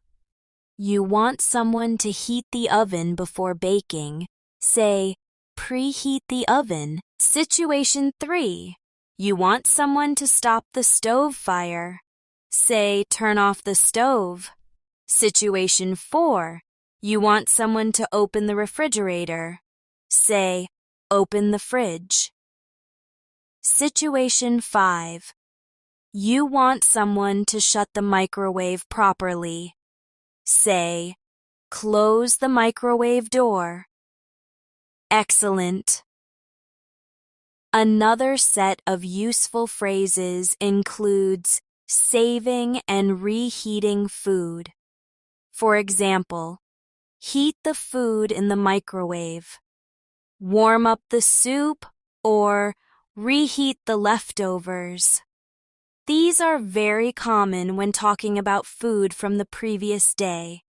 You want someone to heat the oven before baking. Say, preheat the oven. Situation 3. You want someone to stop the stove fire. Say, turn off the stove. Situation 4. You want someone to open the refrigerator. Say, open the fridge. Situation 5. You want someone to shut the microwave properly. Say, close the microwave door. Excellent. Another set of useful phrases includes saving and reheating food. For example, heat the food in the microwave, warm up the soup, or reheat the leftovers. These are very common when talking about food from the previous day.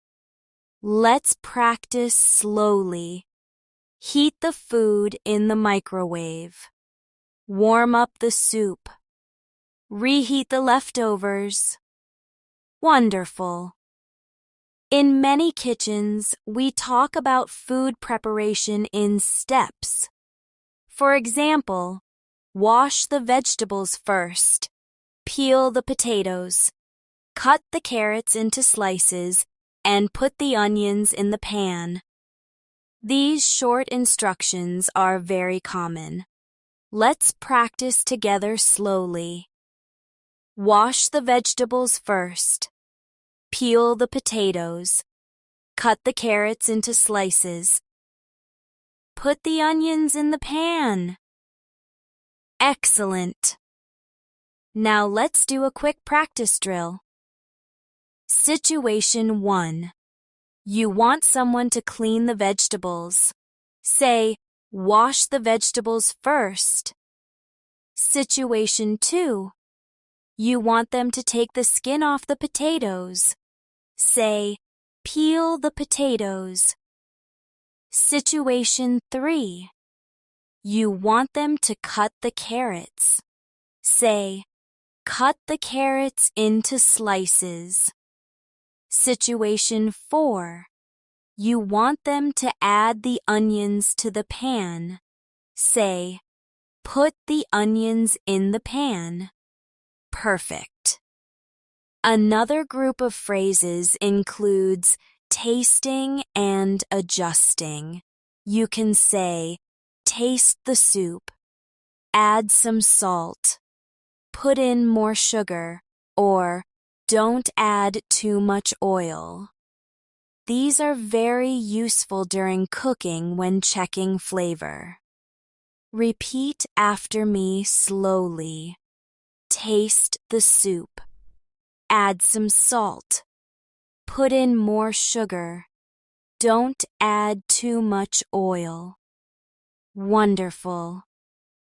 Let's practice slowly. Heat the food in the microwave. Warm up the soup. Reheat the leftovers. Wonderful. In many kitchens, we talk about food preparation in steps. For example, wash the vegetables first. Peel the potatoes. Cut the carrots into slices and put the onions in the pan. These short instructions are very common. Let's practice together slowly. Wash the vegetables first. Peel the potatoes. Cut the carrots into slices. Put the onions in the pan. Excellent. Now let's do a quick practice drill. Situation 1. You want someone to clean the vegetables. Say, wash the vegetables first. Situation 2. You want them to take the skin off the potatoes. Say, peel the potatoes. Situation 3. You want them to cut the carrots. Say, cut the carrots into slices. Situation 4. You want them to add the onions to the pan. Say, put the onions in the pan. Perfect. Another group of phrases includes tasting and adjusting. You can say, taste the soup, add some salt, put in more sugar, or don't add too much oil. These are very useful during cooking when checking flavor. Repeat after me slowly. Taste the soup. Add some salt. Put in more sugar. Don't add too much oil. Wonderful.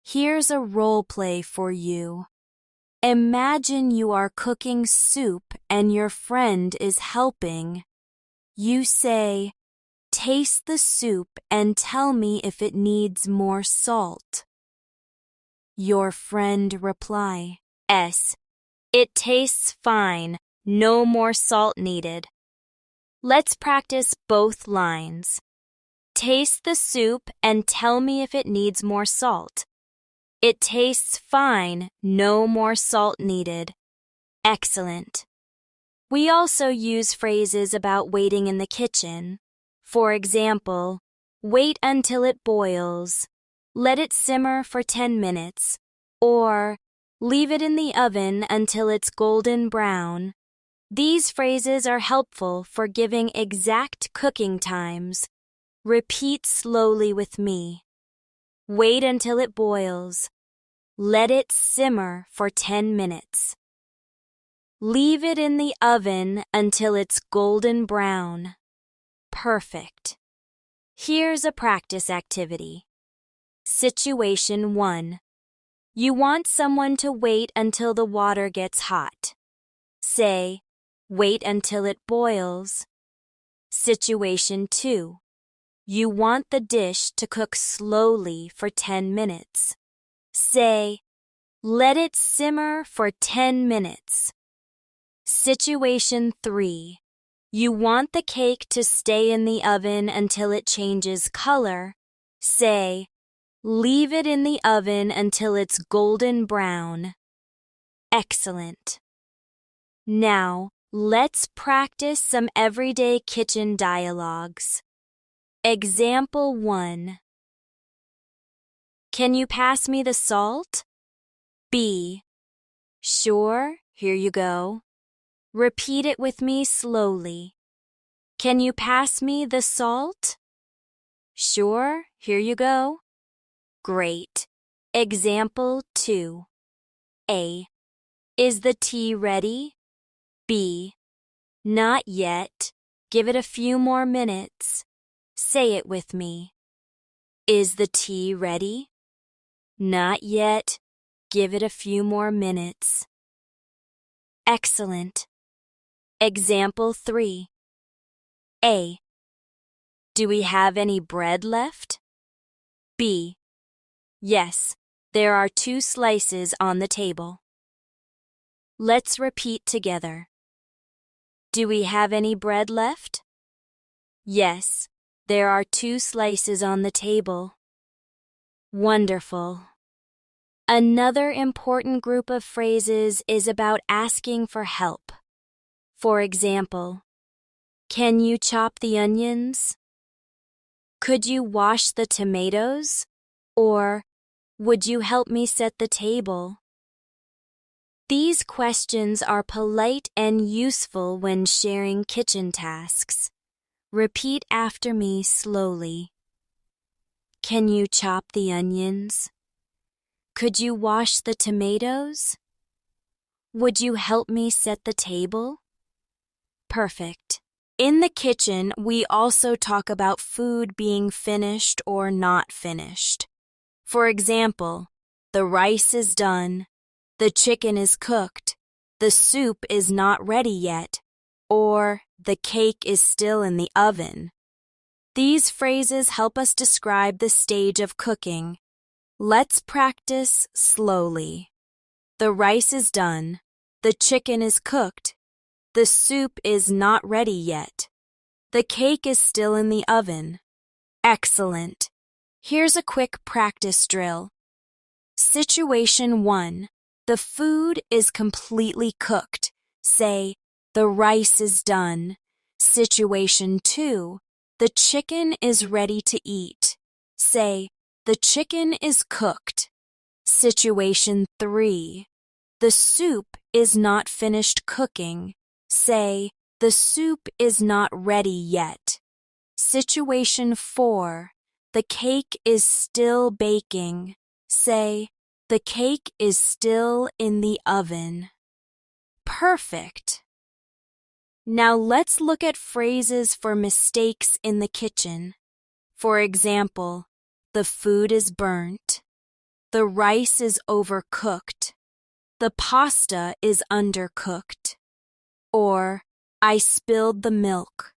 Here's a role play for you. Imagine you are cooking soup and your friend is helping. You say, taste the soup and tell me if it needs more salt. Your friend reply, "Yes, it tastes fine, no more salt needed." Let's practice both lines. Taste the soup and tell me if it needs more salt. It tastes fine, no more salt needed. Excellent. We also use phrases about waiting in the kitchen. For example, wait until it boils, let it simmer for 10 minutes, or leave it in the oven until it's golden brown. These phrases are helpful for giving exact cooking times. Repeat slowly with me. Wait until it boils. Let it simmer for 10 minutes. Leave it in the oven until it's golden brown. Perfect. Here's a practice activity. Situation 1. You want someone to wait until the water gets hot. Say, wait until it boils. Situation 2. You want the dish to cook slowly for 10 minutes. Say, let it simmer for 10 minutes. Situation 3. You want the cake to stay in the oven until it changes color. Say, leave it in the oven until it's golden brown. Excellent. Now, let's practice some everyday kitchen dialogues. Example 1. Can you pass me the salt? B. Sure, here you go. Repeat it with me slowly. Can you pass me the salt? Sure, here you go. Great. Example 2. A. Is the tea ready? B. Not yet. Give it a few more minutes. Say it with me. Is the tea ready? Not yet. Give it a few more minutes. Excellent. Example 3. A. Do we have any bread left? B. Yes, there are 2 slices on the table. Let's repeat together. Do we have any bread left? Yes, there are 2 slices on the table. Wonderful. Another important group of phrases is about asking for help. For example, can you chop the onions? Could you wash the tomatoes? Or, would you help me set the table? These questions are polite and useful when sharing kitchen tasks. Repeat after me slowly. Can you chop the onions? Could you wash the tomatoes? Would you help me set the table? Perfect. In the kitchen, we also talk about food being finished or not finished. For example, the rice is done, the chicken is cooked, the soup is not ready yet, or the cake is still in the oven. These phrases help us describe the stage of cooking. Let's practice slowly. The rice is done, the chicken is cooked, the soup is not ready yet, the cake is still in the oven. Excellent. Here's a quick practice drill. Situation 1. The food is completely cooked. Say, the rice is done. Situation 2. The chicken is ready to eat. Say, the chicken is cooked. Situation 3. The soup is not finished cooking. Say, the soup is not ready yet. Situation 4. The cake is still baking. Say, the cake is still in the oven. Perfect. Now let's look at phrases for mistakes in the kitchen. For example, the food is burnt. The rice is overcooked. The pasta is undercooked. Or, I spilled the milk.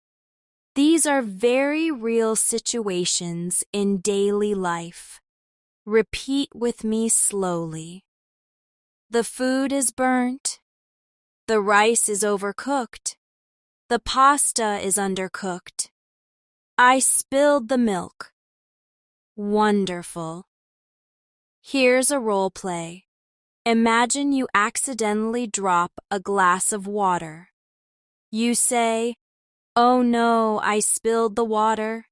These are very real situations in daily life. Repeat with me slowly. The food is burnt. The rice is overcooked. The pasta is undercooked. I spilled the milk. Wonderful. Here's a role play. Imagine you accidentally drop a glass of water. You say, "Oh no, I spilled the water."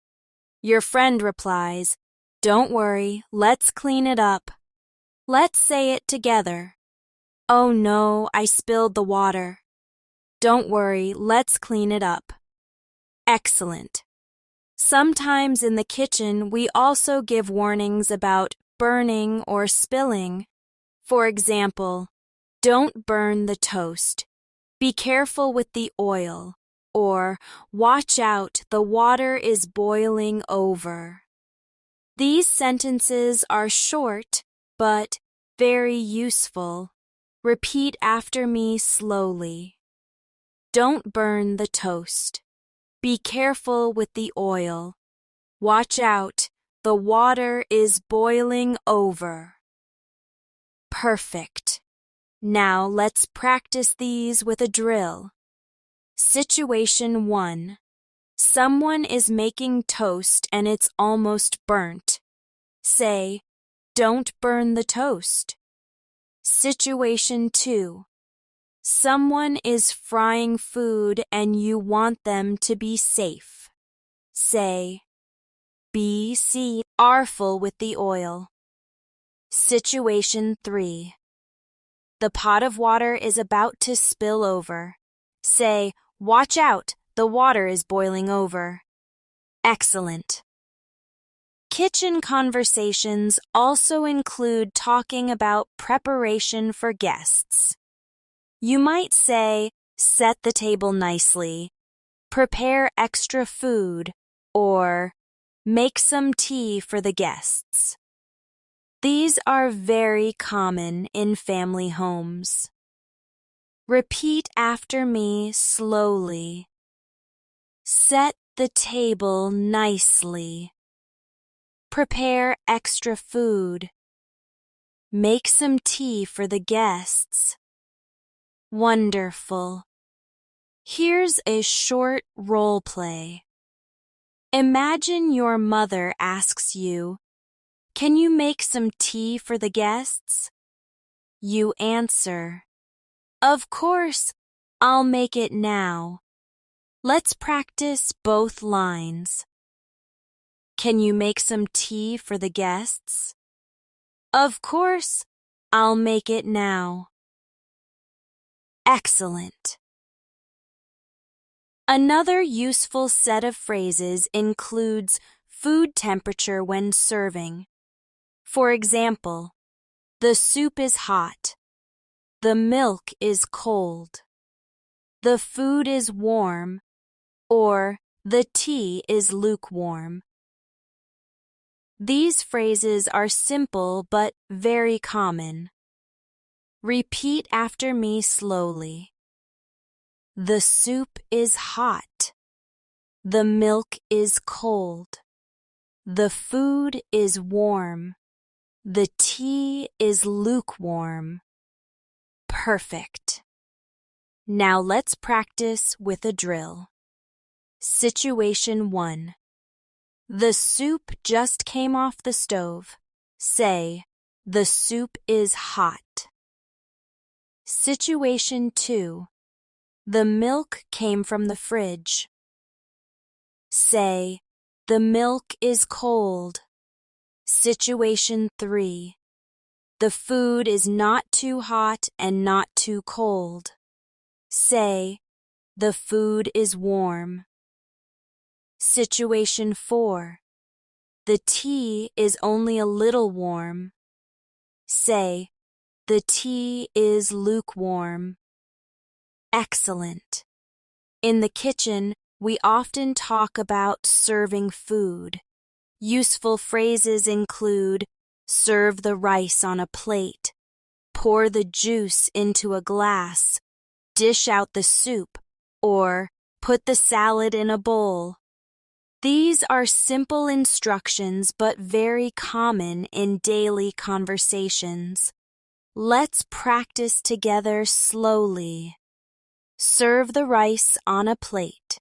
Your friend replies, "Don't worry, let's clean it up." Let's say it together. "Oh no, I spilled the water." Don't worry, let's clean it up. Excellent. Sometimes in the kitchen, we also give warnings about burning or spilling. For example, don't burn the toast. Be careful with the oil. Or, watch out, the water is boiling over. These sentences are short, but very useful. Repeat after me slowly. Don't burn the toast. Be careful with the oil. Watch out, the water is boiling over. Perfect. Now let's practice these with a drill. Situation 1. Someone is making toast and it's almost burnt. Say, "Don't burn the toast." Situation 2. Someone is frying food and you want them to be safe. Say, "Be careful with the oil." Situation 3. The pot of water is about to spill over. Say, "Watch out, the water is boiling over." Excellent. Kitchen conversations also include talking about preparation for guests. You might say, "Set the table nicely," "Prepare extra food," or "Make some tea for the guests." These are very common in family homes. Repeat after me slowly. Set the table nicely. Prepare extra food. Make some tea for the guests. Wonderful. Here's a short role play. Imagine your mother asks you, "Can you make some tea for the guests?" You answer, "Of course, I'll make it now." Let's practice both lines. Can you make some tea for the guests? Of course, I'll make it now. Excellent. Another useful set of phrases includes food temperature when serving. For example, The soup is hot. The milk is cold. The food is warm, or the tea is lukewarm. These phrases are simple but very common. Repeat after me slowly. The soup is hot. The milk is cold. The food is warm. The tea is lukewarm. Perfect. Now let's practice with a drill. Situation 1. The soup just came off the stove. Say, the soup is hot. Situation 2. The milk came from the fridge. Say, the milk is cold. Situation 3. The food is not too hot and not too cold. Say, the food is warm. Situation 4. The tea is only a little warm. Say, the tea is lukewarm. Excellent. In the kitchen, we often talk about serving food. Useful phrases include serve the rice on a plate, pour the juice into a glass, dish out the soup, or put the salad in a bowl. These are simple instructions but very common in daily conversations. Let's practice together slowly. Serve the rice on a plate.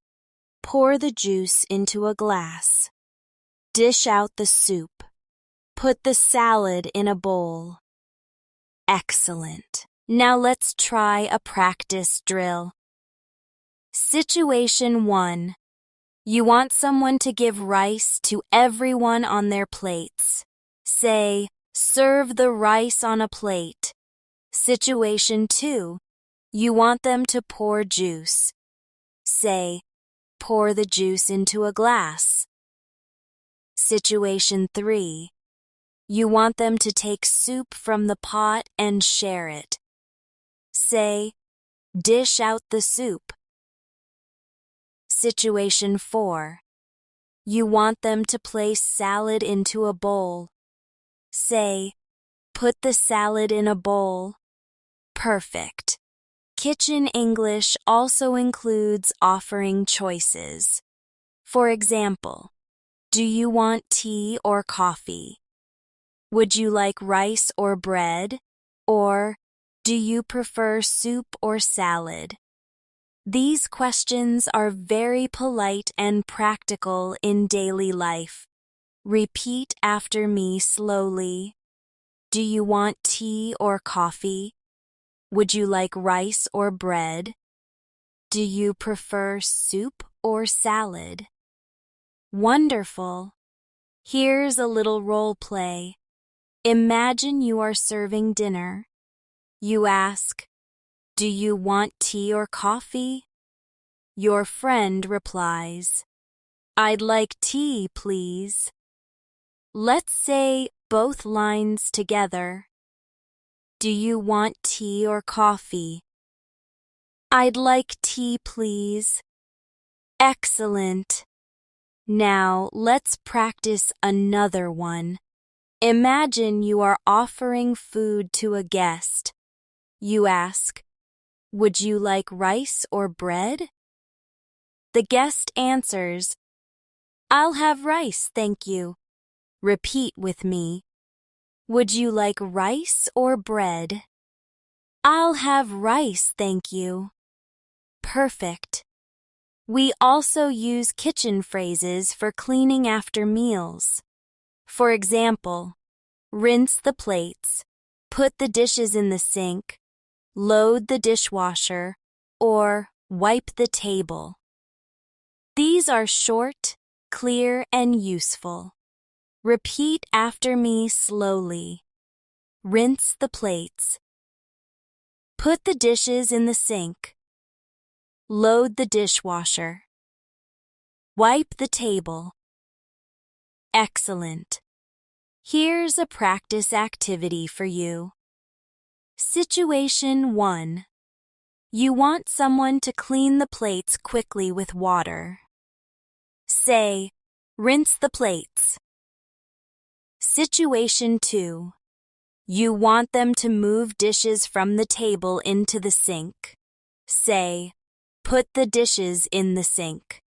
Pour the juice into a glass. Dish out the soup. Put the salad in a bowl. Excellent. Now let's try a practice drill. Situation 1. You want someone to give rice to everyone on their plates. Say, serve the rice on a plate. Situation 2. You want them to pour juice. Say, pour the juice into a glass. Situation 3. You want them to take soup from the pot and share it. Say, dish out the soup. Situation 4. You want them to place salad into a bowl. Say, put the salad in a bowl. Perfect. Kitchen English also includes offering choices. For example, do you want tea or coffee? Would you like rice or bread? Or do you prefer soup or salad? These questions are very polite and practical in daily life. Repeat after me slowly. Do you want tea or coffee? Would you like rice or bread? Do you prefer soup or salad? Wonderful! Here's a little role play. Imagine you are serving dinner. You ask, do you want tea or coffee? Your friend replies, I'd like tea, please. Let's say both lines together. Do you want tea or coffee? I'd like tea, please. Excellent. Now let's practice another one. Imagine you are offering food to a guest. You ask, would you like rice or bread? The guest answers, I'll have rice, thank you. Repeat with me. Would you like rice or bread? I'll have rice, thank you. Perfect. We also use kitchen phrases for cleaning after meals. For example, rinse the plates, put the dishes in the sink, load the dishwasher, or wipe the table. These are short, clear, and useful. Repeat after me slowly. Rinse the plates. Put the dishes in the sink. Load the dishwasher. Wipe the table. Excellent. Here's a practice activity for you. Situation 1. You want someone to clean the plates quickly with water. Say, rinse the plates. Situation 2. You want them to move dishes from the table into the sink. Say, put the dishes in the sink.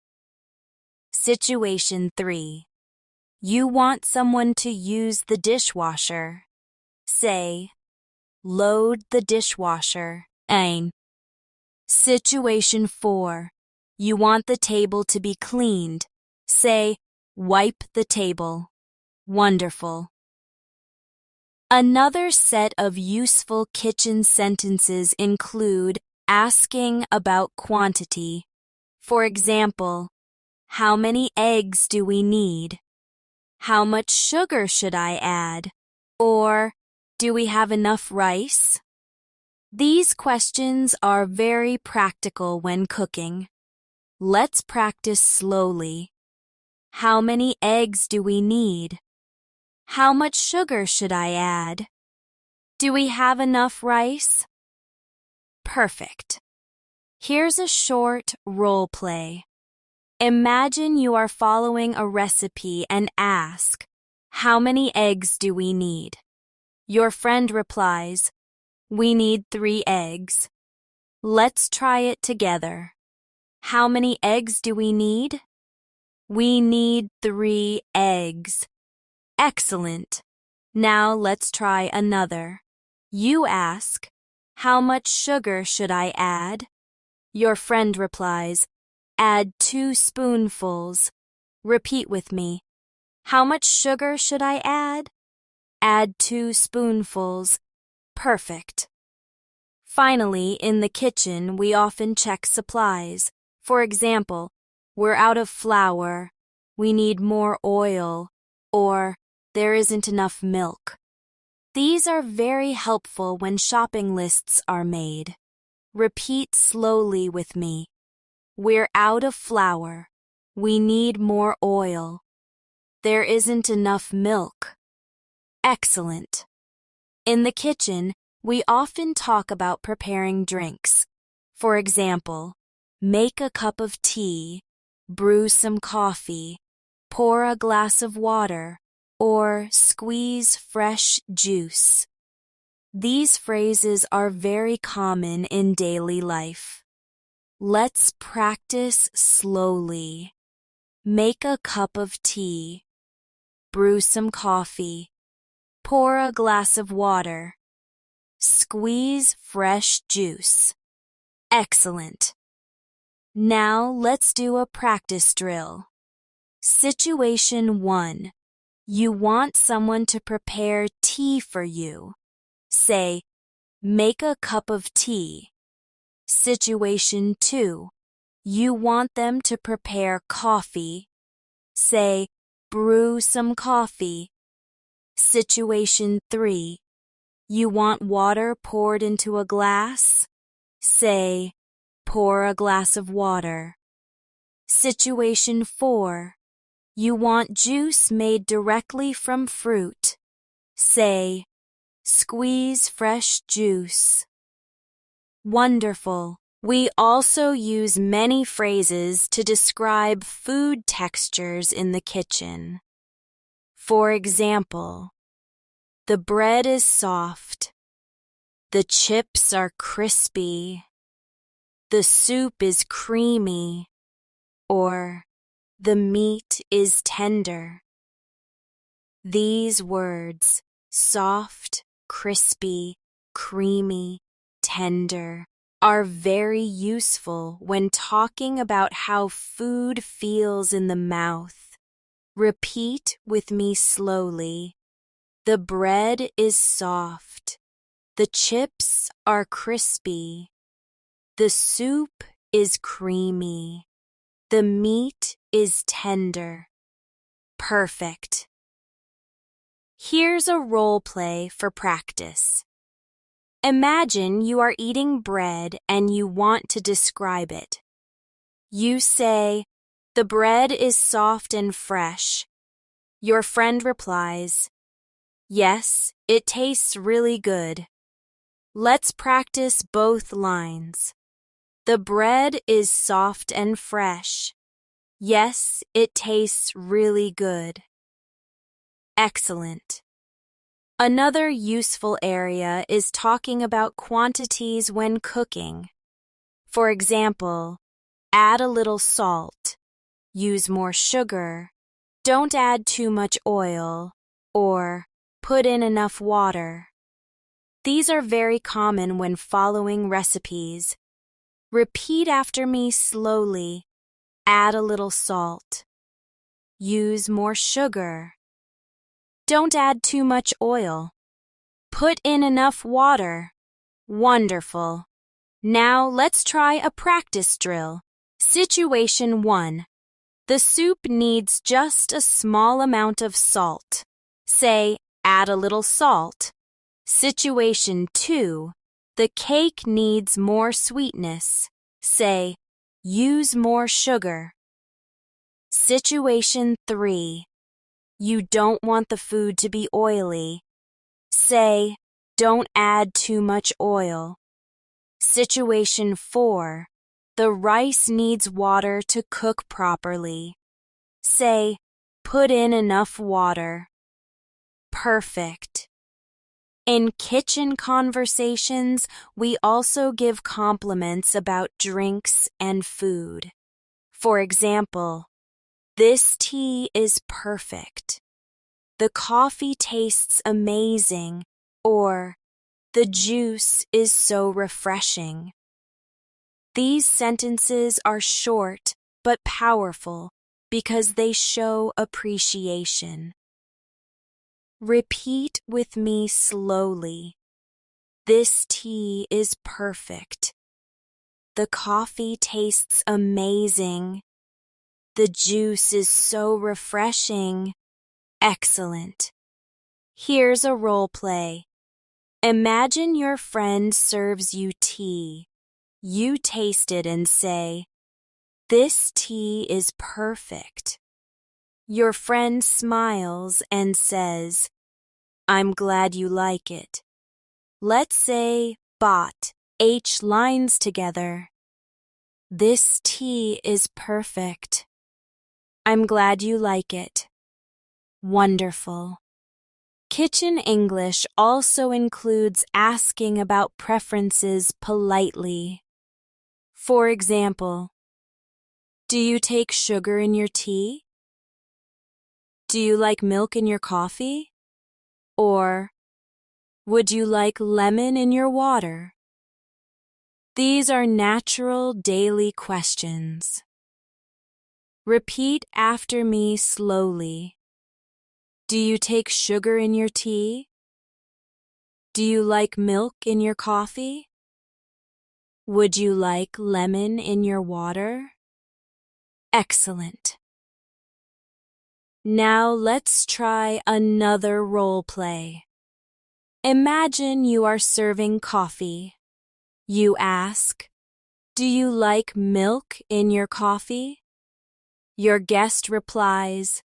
Situation 3. You want someone to use the dishwasher. Say, load the dishwasher. Ein. Situation 4. You want the table to be cleaned. Say, wipe the table. Wonderful. Another set of useful kitchen sentences include asking about quantity. For example, how many eggs do we need? How much sugar should I add? Or, do we have enough rice? These questions are very practical when cooking. Let's practice slowly. How many eggs do we need? How much sugar should I add? Do we have enough rice? Perfect. Here's a short role play. Imagine you are following a recipe and ask, how many eggs do we need? Your friend replies, we need 3 eggs. Let's try it together. How many eggs do we need? We need 3 eggs. Excellent. Now let's try another. You ask, how much sugar should I add? Your friend replies, add 2 spoonfuls. Repeat with me. How much sugar should I add? Add 2 spoonfuls. Perfect. Finally, in the kitchen, we often check supplies. For example, we're out of flour, we need more oil, or there isn't enough milk. These are very helpful when shopping lists are made. Repeat slowly with me. We're out of flour. We need more oil. There isn't enough milk. Excellent. In the kitchen, we often talk about preparing drinks. For example, make a cup of tea, brew some coffee, pour a glass of water, or squeeze fresh juice. These phrases are very common in daily life. Let's practice slowly. Make a cup of tea, brew some coffee, pour a glass of water, squeeze fresh juice. Excellent. Now let's do a practice drill. Situation 1. You want someone to prepare tea for you. Say, make a cup of tea. Situation 2. You want them to prepare coffee. Say, brew some coffee. Situation 3. You want water poured into a glass? Say, pour a glass of water. Situation 4. You want juice made directly from fruit. Say, squeeze fresh juice. Wonderful. We also use many phrases to describe food textures in the kitchen. For example, the bread is soft. The chips are crispy. The soup is creamy. Or, the meat is tender. These words, soft, crispy, creamy, tender, are very useful when talking about how food feels in the mouth. Repeat with me slowly. The bread is soft. The chips are crispy. The soup is creamy. The meat is tender. Perfect. Here's a role play for practice. Imagine you are eating bread and you want to describe it. You say, the bread is soft and fresh. Your friend replies, yes, it tastes really good. Let's practice both lines. The bread is soft and fresh. Yes, it tastes really good. Excellent. Another useful area is talking about quantities when cooking. For example, add a little salt, use more sugar, don't add too much oil, or put in enough water. These are very common when following recipes. Repeat after me slowly. Add a little salt. Use more sugar. Don't add too much oil. Put in enough water. Wonderful. Now let's try a practice drill. Situation 1. The soup needs just a small amount of salt. Say, add a little salt. Situation 2. The cake needs more sweetness. Say, use more sugar. Situation 3. You don't want the food to be oily. Say, don't add too much oil. Situation 4. The rice needs water to cook properly. Say, put in enough water. Perfect. In kitchen conversations, we also give compliments about drinks and food. For example, this tea is perfect. The coffee tastes amazing, or the juice is so refreshing. These sentences are short but powerful because they show appreciation. Repeat with me slowly. This tea is perfect. The coffee tastes amazing. The juice is so refreshing. Excellent. Here's a role play. Imagine your friend serves you tea. You taste it and say, "This tea is perfect." Your friend smiles and says, "I'm glad you like it." Let's say bot H lines together. This tea is perfect. I'm glad you like it. Wonderful. Kitchen English also includes asking about preferences politely. For example, do you take sugar in your tea? Do you like milk in your coffee? Or, would you like lemon in your water? These are natural daily questions. Repeat after me slowly. Do you take sugar in your tea? Do you like milk in your coffee? Would you like lemon in your water? Excellent. Now let's try another role play. Imagine you are serving coffee. You ask, "Do you like milk in your coffee?" Your guest replies,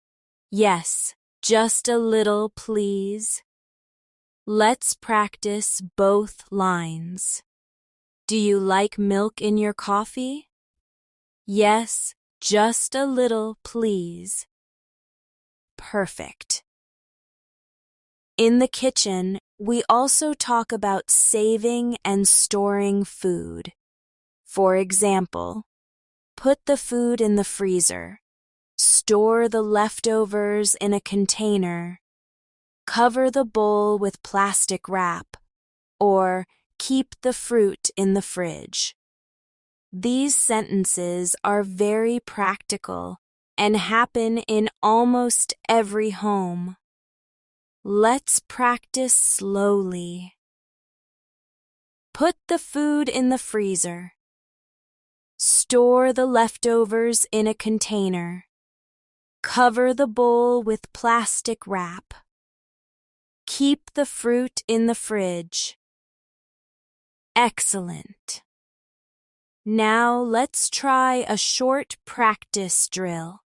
"Yes, just a little, please." Let's practice both lines. Do you like milk in your coffee? Yes, just a little, please. Perfect. In the kitchen, we also talk about saving and storing food. For example, put the food in the freezer. Store the leftovers in a container. Cover the bowl with plastic wrap. Or keep the fruit in the fridge. These sentences are very practical and happen in almost every home. Let's practice slowly. Put the food in the freezer. Store the leftovers in a container. Cover the bowl with plastic wrap. Keep the fruit in the fridge. Excellent. Now let's try a short practice drill.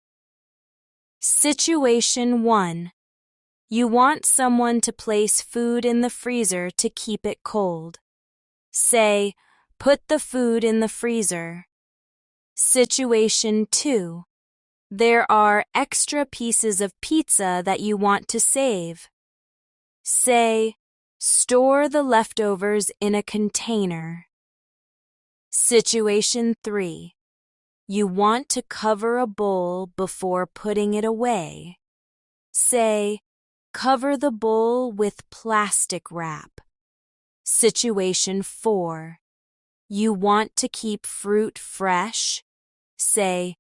Situation 1. You want someone to place food in the freezer to keep it cold. Say, put the food in the freezer. Situation 2. There are extra pieces of pizza that you want to save. Say, store the leftovers in a container. Situation 3. You want to cover a bowl before putting it away. Say, cover the bowl with plastic wrap. Situation 4. You want to keep fruit fresh. Say,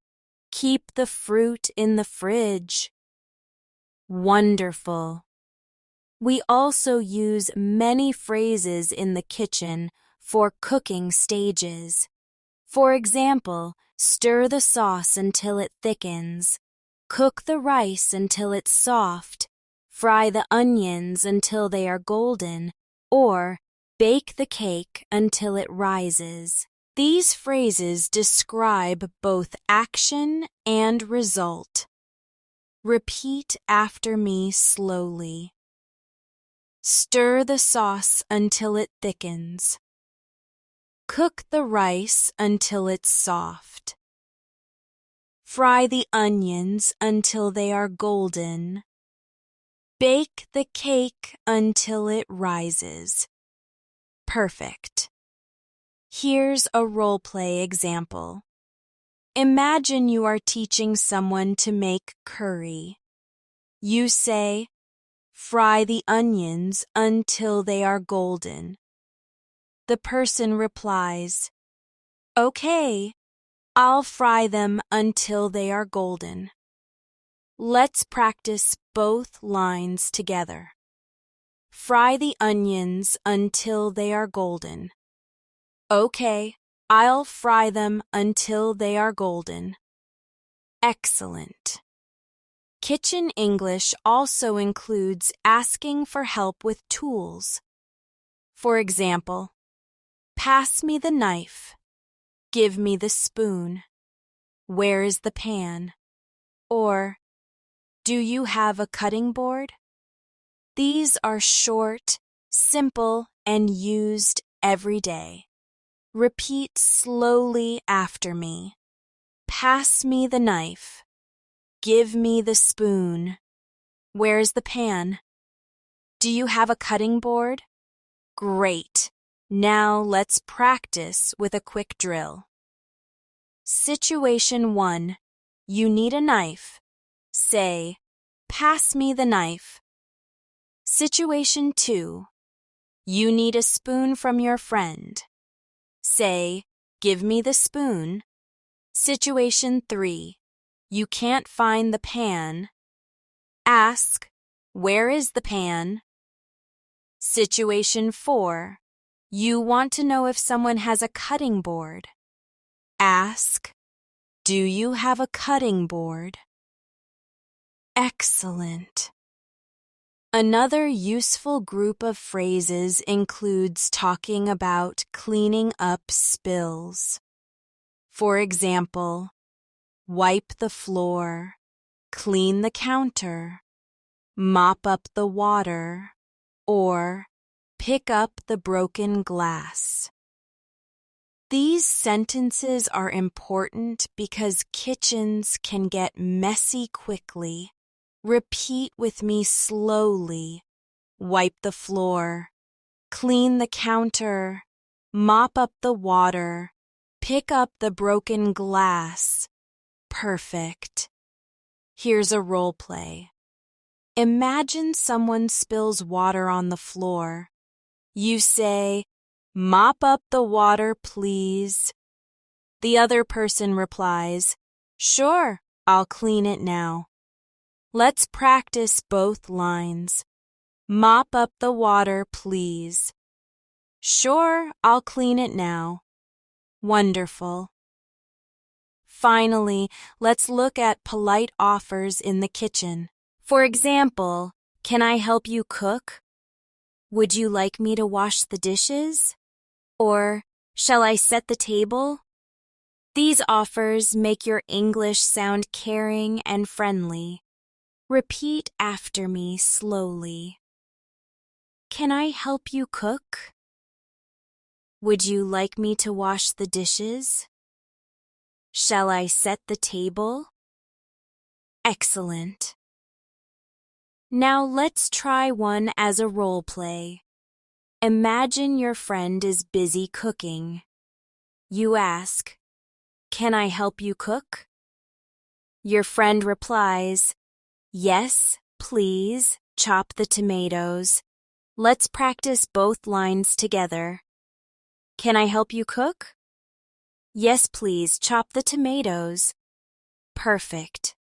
keep the fruit in the fridge. Wonderful. We also use many phrases in the kitchen for cooking stages. For example, stir the sauce until it thickens. Cook the rice until it's soft. Fry the onions until they are golden. Or bake the cake until it rises. These phrases describe both action and result. Repeat after me slowly. Stir the sauce until it thickens. Cook the rice until it's soft. Fry the onions until they are golden. Bake the cake until it rises. Perfect. Here's a role-play example. Imagine you are teaching someone to make curry. You say, fry the onions until they are golden. The person replies, okay, I'll fry them until they are golden. Let's practice both lines together. Fry the onions until they are golden. Okay, I'll fry them until they are golden. Excellent. Kitchen English also includes asking for help with tools. For example, pass me the knife. Give me the spoon. Where is the pan? Or, do you have a cutting board? These are short, simple, and used every day. Repeat slowly after me. Pass me the knife. Give me the spoon. Where's the pan? Do you have a cutting board? Great. Now let's practice with a quick drill. Situation 1. You need a knife. Say, pass me the knife. Situation 2. You need a spoon from your friend. Say, give me the spoon. Situation 3. You can't find the pan. Ask, where is the pan? Situation 4. You want to know if someone has a cutting board. Ask, do you have a cutting board? Excellent. Another useful group of phrases includes talking about cleaning up spills. For example, wipe the floor, clean the counter, mop up the water, or pick up the broken glass. These sentences are important because kitchens can get messy quickly. Repeat with me slowly. Wipe the floor, clean the counter, mop up the water, pick up the broken glass. Perfect. Here's a role play. Imagine someone spills water on the floor. You say, mop up the water, please. The other person replies, sure, I'll clean it now. Let's practice both lines. Mop up the water, please. Sure, I'll clean it now. Wonderful. Finally, let's look at polite offers in the kitchen. For example, can I help you cook? Would you like me to wash the dishes? Or, shall I set the table? These offers make your English sound caring and friendly. Repeat after me slowly. Can I help you cook? Would you like me to wash the dishes? Shall I set the table? Excellent. Now let's try one as a role play. Imagine your friend is busy cooking. You ask, "Can I help you cook?" Your friend replies, "Yes, please, chop the tomatoes." Let's practice both lines together. Can I help you cook? Yes, please, chop the tomatoes. Perfect.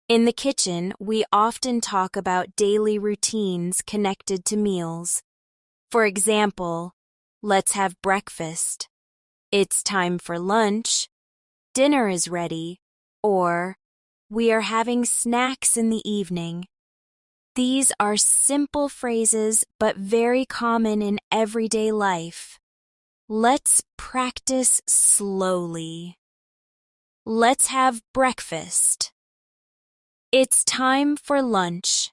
In the kitchen, we often talk about daily routines connected to meals. For example, let's have breakfast. It's time for lunch. Dinner is ready. Or, we are having snacks in the evening. These are simple phrases but very common in everyday life. Let's practice slowly. Let's have breakfast. It's time for lunch.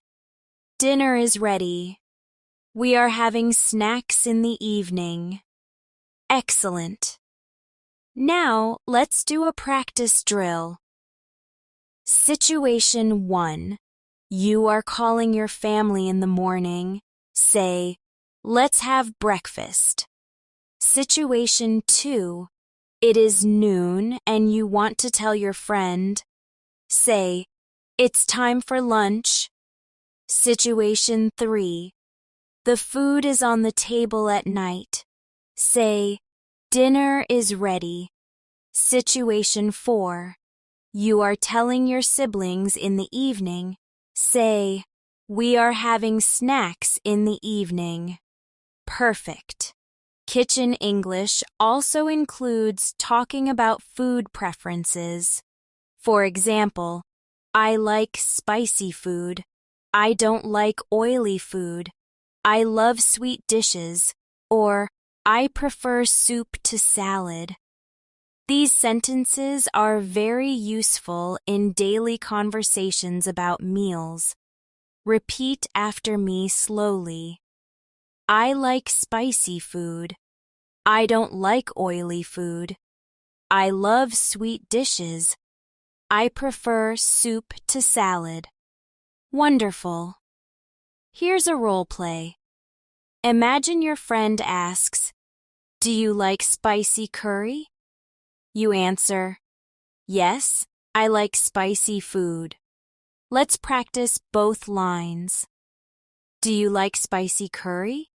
Dinner is ready. We are having snacks in the evening. Excellent. Now let's do a practice drill. Situation 1. You are calling your family in the morning. Say, "Let's have breakfast." Situation 2. It is noon and you want to tell your friend. Say, "It's time for lunch." Situation 3. The food is on the table at night. Say, "Dinner is ready." Situation 4. You are telling your siblings in the evening. Say, "We are having snacks in the evening." Perfect. Kitchen English also includes talking about food preferences. For example, I like spicy food. I don't like oily food. I love sweet dishes. Or, I prefer soup to salad. These sentences are very useful in daily conversations about meals. Repeat after me slowly. I like spicy food. I don't like oily food. I love sweet dishes. I prefer soup to salad. Wonderful. Here's a role play. Imagine your friend asks, "Do you like spicy curry?" You answer, "Yes, I like spicy food." Let's practice both lines. Do you like spicy curry?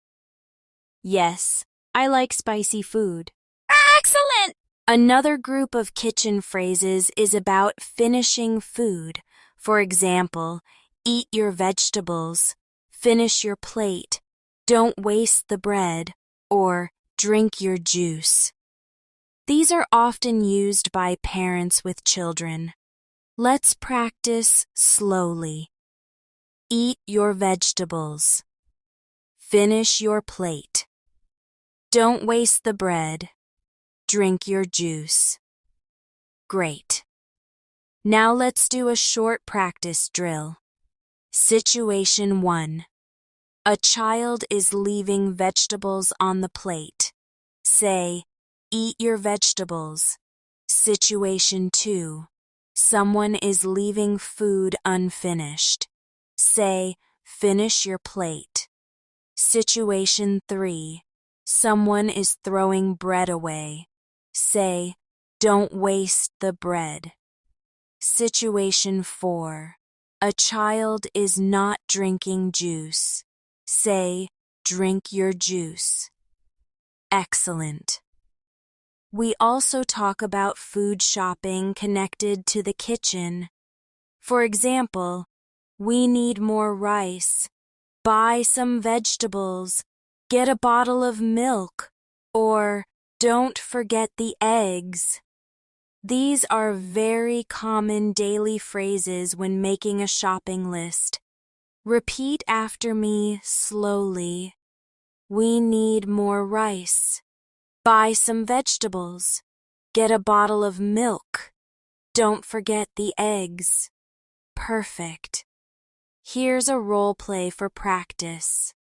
Yes, I like spicy food. Excellent! Another group of kitchen phrases is about finishing food. For example, eat your vegetables, finish your plate, don't waste the bread, or drink your juice. These are often used by parents with children. Let's practice slowly. Eat your vegetables. Finish your plate. Don't waste the bread. Drink your juice. Great. Now let's do a short practice drill. Situation 1. A child is leaving vegetables on the plate. Say, "Eat your vegetables." Situation 2. Someone is leaving food unfinished. Say, "Finish your plate." Situation 3. Someone is throwing bread away. Say, "Don't waste the bread." Situation 4. A child is not drinking juice. Say, "Drink your juice." Excellent. We also talk about food shopping connected to the kitchen. For example, we need more rice. Buy some vegetables. Get a bottle of milk. Or, don't forget the eggs. These are very common daily phrases when making a shopping list. Repeat after me slowly. We need more rice. Buy some vegetables. Get a bottle of milk. Don't forget the eggs. Perfect. Here's a role play for practice.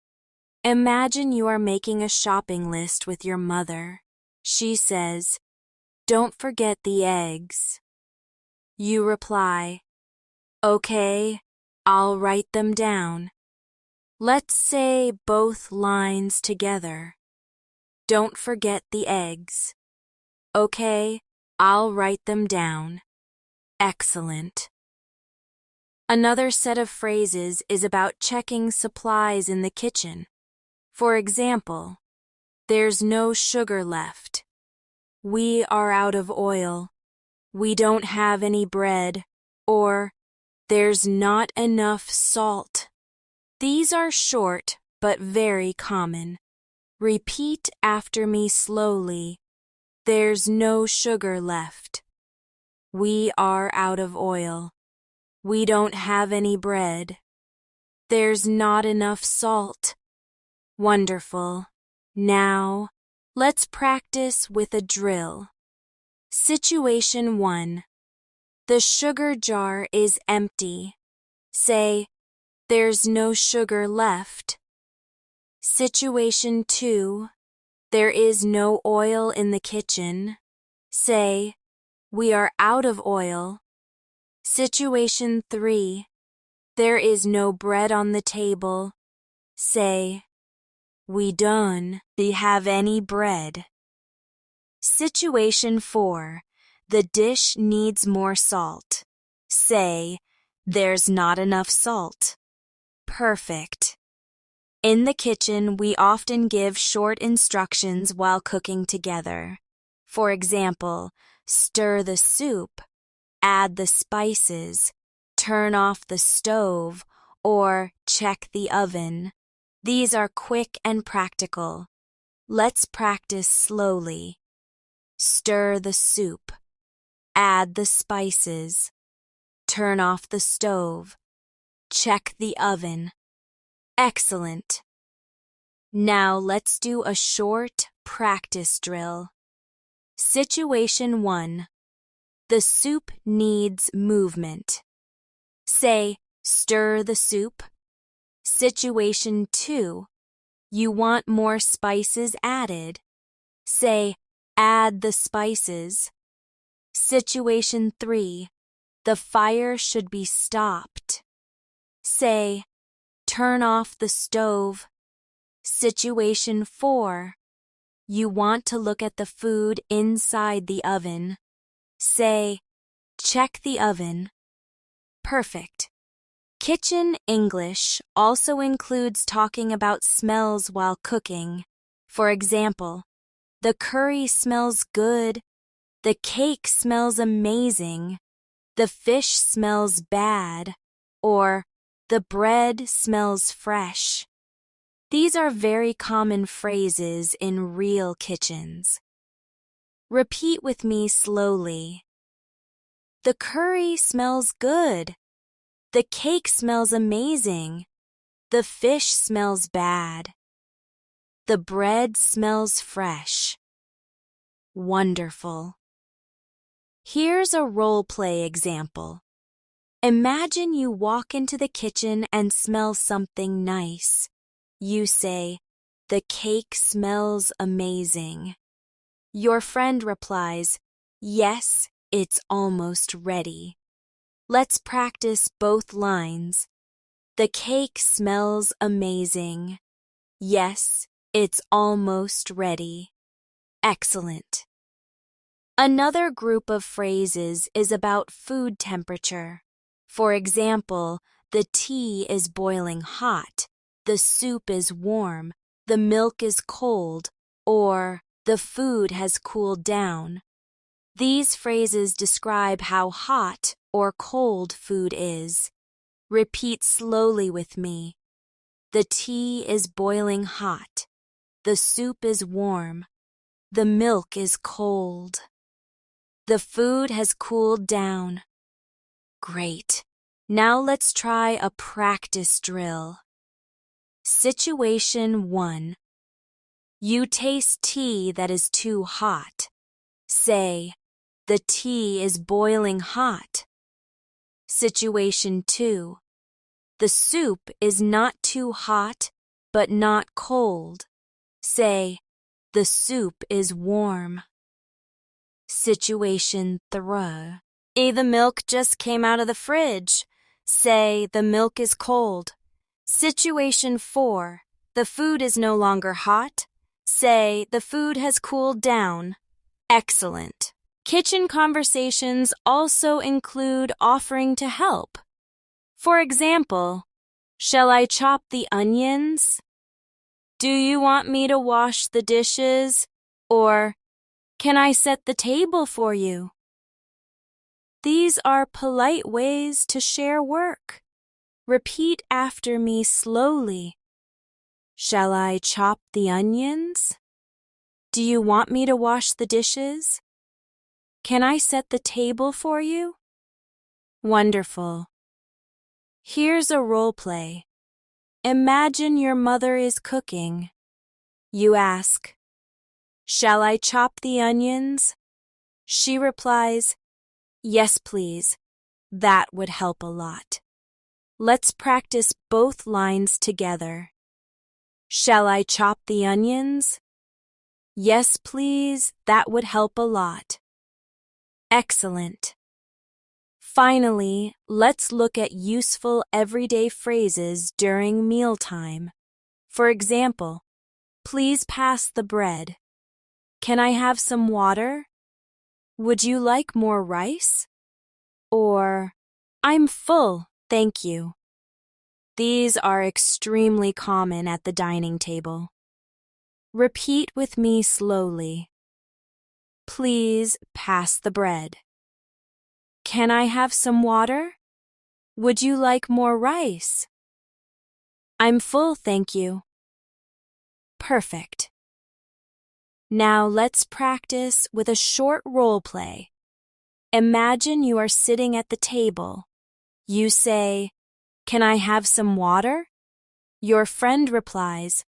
Imagine you are making a shopping list with your mother. She says, "Don't forget the eggs." You reply, "Okay, I'll write them down." Let's say both lines together. Don't forget the eggs. Okay, I'll write them down. Excellent. Another set of phrases is about checking supplies in the kitchen. For example, there's no sugar left. We are out of oil. We don't have any bread. Or, there's not enough salt. These are short but very common. Repeat after me slowly. There's no sugar left. We are out of oil. We don't have any bread. There's not enough salt. Wonderful. Now, let's practice with a drill. Situation 1. The sugar jar is empty. Say, "There's no sugar left." Situation 2. There is no oil in the kitchen. Say, "We are out of oil." Situation 3. There is no bread on the table. Say, "We don't have any bread." Situation 4. The dish needs more salt. Say, "There's not enough salt." Perfect. In the kitchen, we often give short instructions while cooking together. For example, stir the soup, add the spices, turn off the stove, or check the oven. These are quick and practical. Let's practice slowly. Stir the soup, add the spices, turn off the stove, check the oven. Excellent. Now let's do a short practice drill. Situation 1. The soup needs movement. Say, "Stir the soup." Situation 2. You want more spices added. Say, "Add the spices." Situation 3. The fire should be stopped. Say, "Turn off the stove." Situation 4. You want to look at the food inside the oven. Say, "Check the oven." Perfect. Kitchen English also includes talking about smells while cooking. For example, the curry smells good. The cake smells amazing. The fish smells bad. Or, the bread smells fresh. These are very common phrases in real kitchens. Repeat with me slowly. The curry smells good. The cake smells amazing. The fish smells bad. The bread smells fresh. Wonderful. Here's a role play example. Imagine you walk into the kitchen and smell something nice. You say, "The cake smells amazing." Your friend replies, "Yes, it's almost ready." Let's practice both lines. The cake smells amazing. Yes, it's almost ready. Excellent. Another group of phrases is about food temperature. For example, the tea is boiling hot. The soup is warm, the milk is cold, or the food has cooled down. These phrases describe how hot or cold food is. Repeat slowly with me. The tea is boiling hot. The soup is warm. The milk is cold. The food has cooled down. Great. Now let's try a practice drill. Situation 1. You taste tea that is too hot. Say, "The tea is boiling hot." Situation 2. The soup is not too hot but not cold. Say, the soup is warm. Situation 3. The milk just came out of the fridge. Say, the milk is cold. Situation 4. The food is no longer hot. Say, the food has cooled down. Excellent. Kitchen conversations also include offering to help. For example, shall I chop the onions? Do you want me to wash the dishes? Or, can I set the table for you? These are polite ways to share work. Repeat after me slowly. Shall I chop the onions? Do you want me to wash the dishes? Can I set the table for you? Wonderful. Here's a role play. Imagine your mother is cooking. You ask, shall I chop the onions? She replies, yes, please. That would help a lot. Let's practice both lines together. Shall I chop the onions? Yes, please. That would help a lot. Excellent. Finally, let's look at useful everyday phrases during mealtime. For example, please pass the bread. Can I have some water? Would you like more rice? Or, I'm full, thank you. These are extremely common at the dining table. Repeat with me slowly. Please pass the bread. Can I have some water? Would you like more rice? I'm full, thank you. Perfect. Now let's practice with a short role play. Imagine you are sitting at the table. You say, can I have some water? Your friend replies,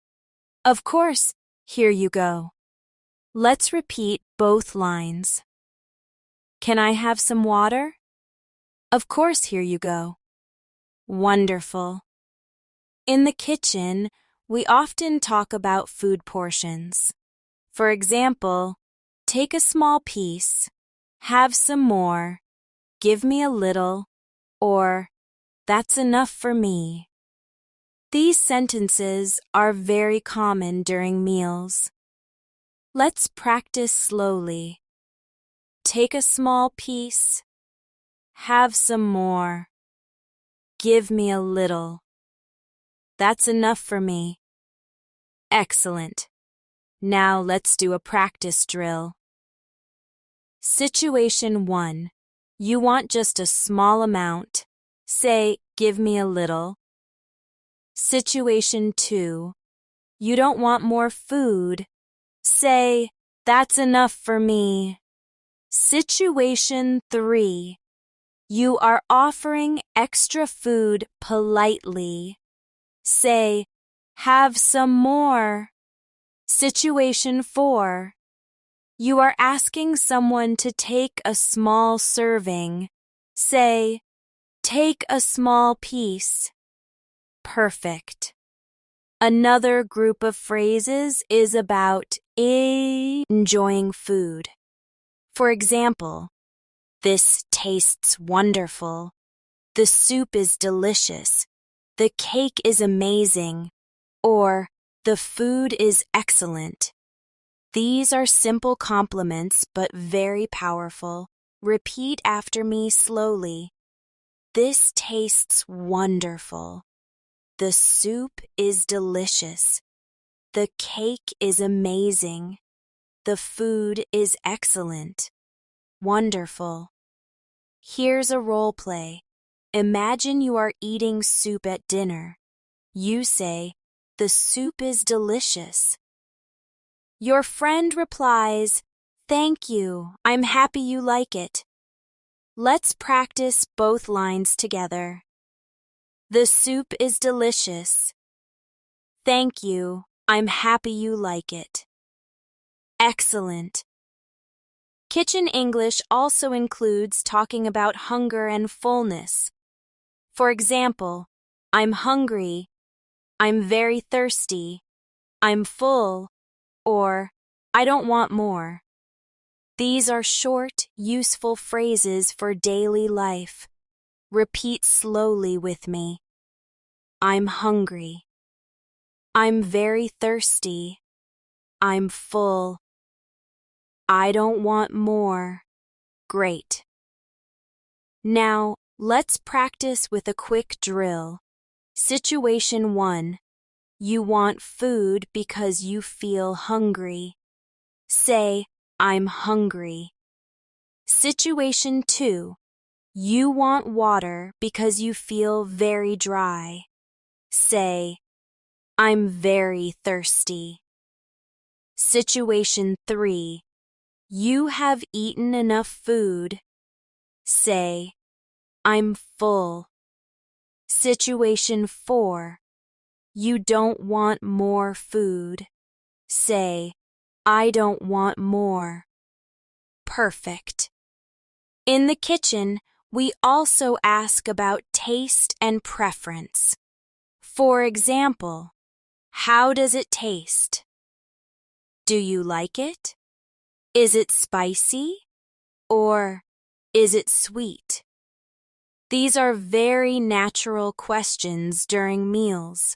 of course, here you go. Let's repeat both lines. Can I have some water? Of course, here you go. Wonderful. In the kitchen, we often talk about food portions. For example, take a small piece, have some more, give me a little, or that's enough for me. These sentences are very common during meals. Let's practice slowly. Take a small piece, have some more, give me a little. That's enough for me. Excellent. Now let's do a practice drill. Situation 1. You want just a small amount. Say, give me a little. Situation 2. You don't want more food. Say, that's enough for me. Situation 3. You are offering extra food politely. Say, have some more. Situation 4. You are asking someone to take a small serving. Say, take a small piece. Perfect. Another group of phrases is about enjoying food. For example, this tastes wonderful. The soup is delicious. The cake is amazing. Or, the food is excellent. These are simple compliments but very powerful. Repeat after me slowly. This tastes wonderful. The soup is delicious. The cake is amazing. The food is excellent. Wonderful. Here's a role play. Imagine you are eating soup at dinner. You say, the soup is delicious. Your friend replies, thank you, I'm happy you like it. Let's practice both lines together. The soup is delicious. Thank you, I'm happy you like it. Excellent. Kitchen English also includes talking about hunger and fullness. For example, I'm hungry. I'm very thirsty, I'm full, or I don't want more. These are short, useful phrases for daily life. Repeat slowly with me. I'm hungry. I'm very thirsty. I'm full. I don't want more. Great. Now, let's practice with a quick drill. Situation 1. You want food because you feel hungry. Say, I'm hungry. Situation 2. You want water because you feel very dry. Say, I'm very thirsty. Situation 3. You have eaten enough food. Say, I'm full. Situation 4. You don't want more food. Say, I don't want more. Perfect. In the kitchen, we also ask about taste and preference. For example, how does it taste? Do you like it? Is it spicy? Or is it sweet? These are very natural questions during meals.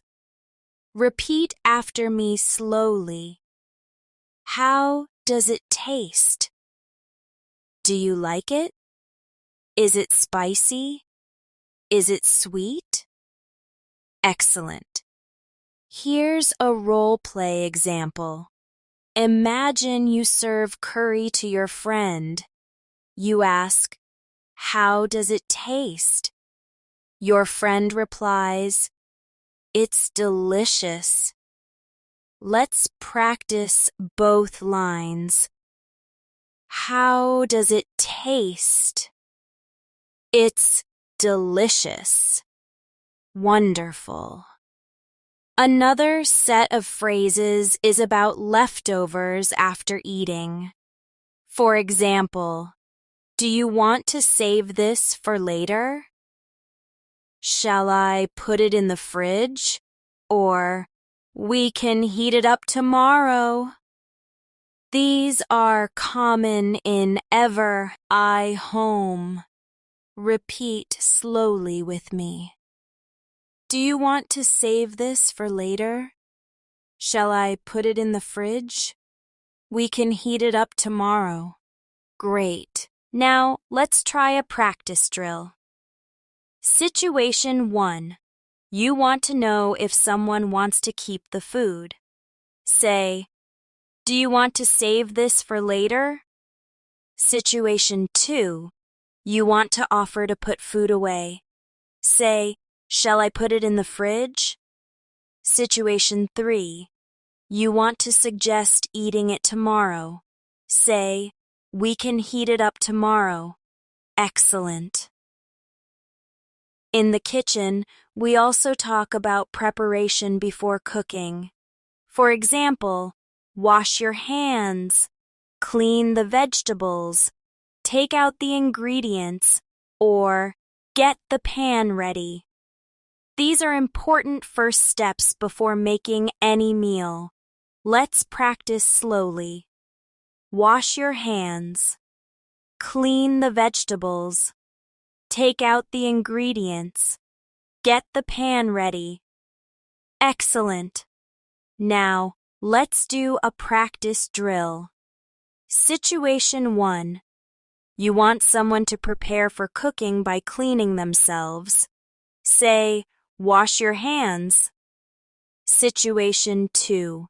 Repeat after me slowly. How does it taste? Do you like it? Is it spicy? Is it sweet? Excellent. Here's a role play example. Imagine you serve curry to your friend. You ask, how does it taste? Your friend replies, it's delicious. Let's practice both lines. How does it taste? It's delicious. Wonderful. Another set of phrases is about leftovers after eating. For example, do you want to save this for later? Shall I put it in the fridge? Or, we can heat it up tomorrow. These are common in I home. Repeat slowly with me. Do you want to save this for later? Shall I put it in the fridge? We can heat it up tomorrow. Great. Now, let's try a practice drill. Situation 1. You want to know if someone wants to keep the food. Say, do you want to save this for later? Situation 2. You want to offer to put food away. Say, shall I put it in the fridge? Situation 3. You want to suggest eating it tomorrow. Say, we can heat it up tomorrow. Excellent. In the kitchen, we also talk about preparation before cooking. For example, wash your hands, clean the vegetables, take out the ingredients, or get the pan ready. These are important first steps before making any meal. Let's practice slowly. Wash your hands. Clean the vegetables. Take out the ingredients. Get the pan ready. Excellent. Now, let's do a practice drill. Situation 1. You want someone to prepare for cooking by cleaning themselves. Say, wash your hands. Situation 2.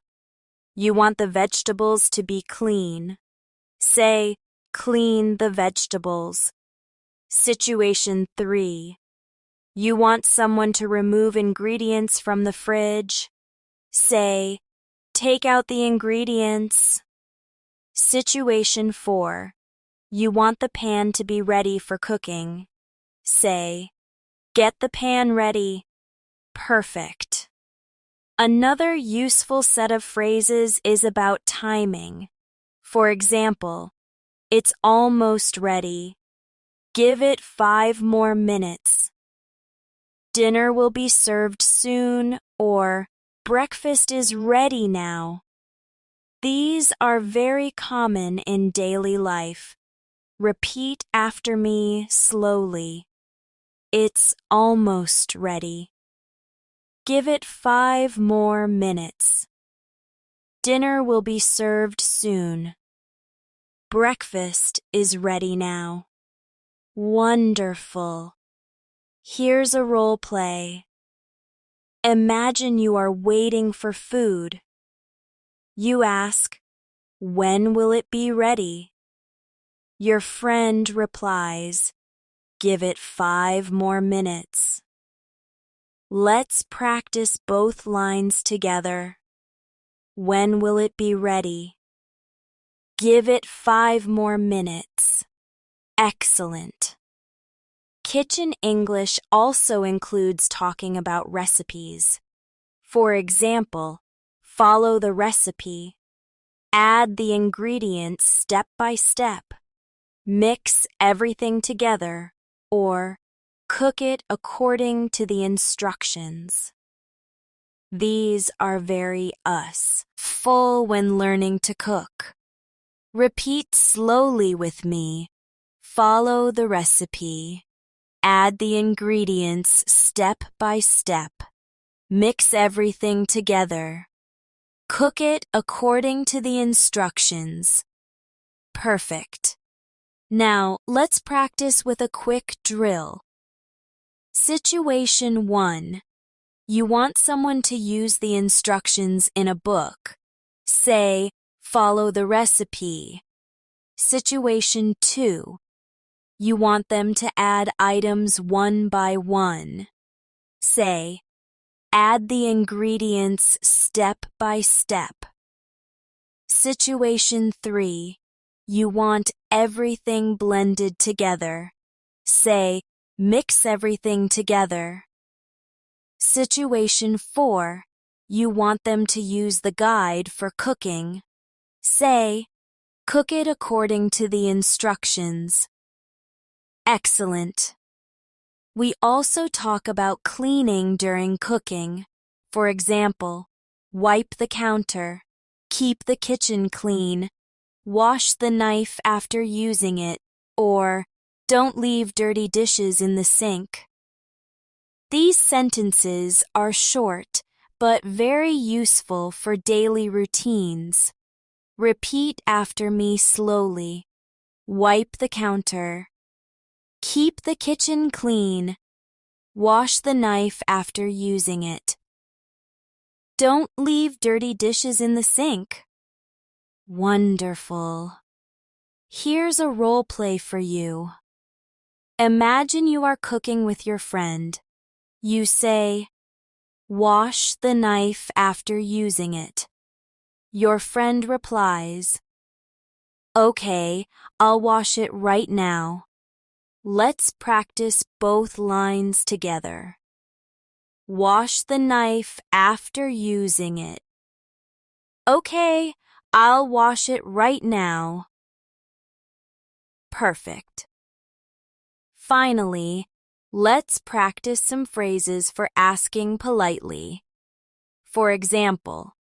You want the vegetables to be clean. Say, clean the vegetables. Situation 3. You want someone to remove ingredients from the fridge. Say, take out the ingredients. Situation 4. You want the pan to be ready for cooking. Say, get the pan ready. Perfect. Another useful set of phrases is about timing. For example, it's almost ready. Give it 5 more minutes. Dinner will be served soon, or breakfast is ready now. These are very common in daily life. Repeat after me slowly. It's almost ready. Give it 5 more minutes. Dinner will be served soon. Breakfast is ready now. Wonderful. Here's a role play. Imagine you are waiting for food. You ask, "When will it be ready?" Your friend replies, "Give it 5 more minutes." Let's practice both lines together. When will it be ready? Give it 5 more minutes. Excellent. Kitchen English also includes talking about recipes. For example, follow the recipe. Add the ingredients step by step. Mix everything together, or cook it according to the instructions. These are very us, full when learning to cook. Repeat slowly with me. Follow the recipe. Add the ingredients step by step. Mix everything together. Cook it according to the instructions. Perfect. Now, let's practice with a quick drill. Situation 1. You want someone to use the instructions in a book. Say, follow the recipe. Situation 2. You want them to add items one by one. Say, add the ingredients step by step. Situation 3. You want everything blended together. Say, mix everything together. Situation 4. You want them to use the guide for cooking. Say, cook it according to the instructions. Excellent. We also talk about cleaning during cooking. For example, wipe the counter, keep the kitchen clean, wash the knife after using it, or don't leave dirty dishes in the sink. These sentences are short but very useful for daily routines. Repeat after me slowly. Wipe the counter. Keep the kitchen clean. Wash the knife after using it. Don't leave dirty dishes in the sink. Wonderful. Here's a role play for you. Imagine you are cooking with your friend. You say, "Wash the knife after using it." Your friend replies, "Okay, I'll wash it right now." Let's practice both lines together. Wash the knife after using it. Okay, I'll wash it right now. Perfect. Finally, let's practice some phrases for asking politely. For example,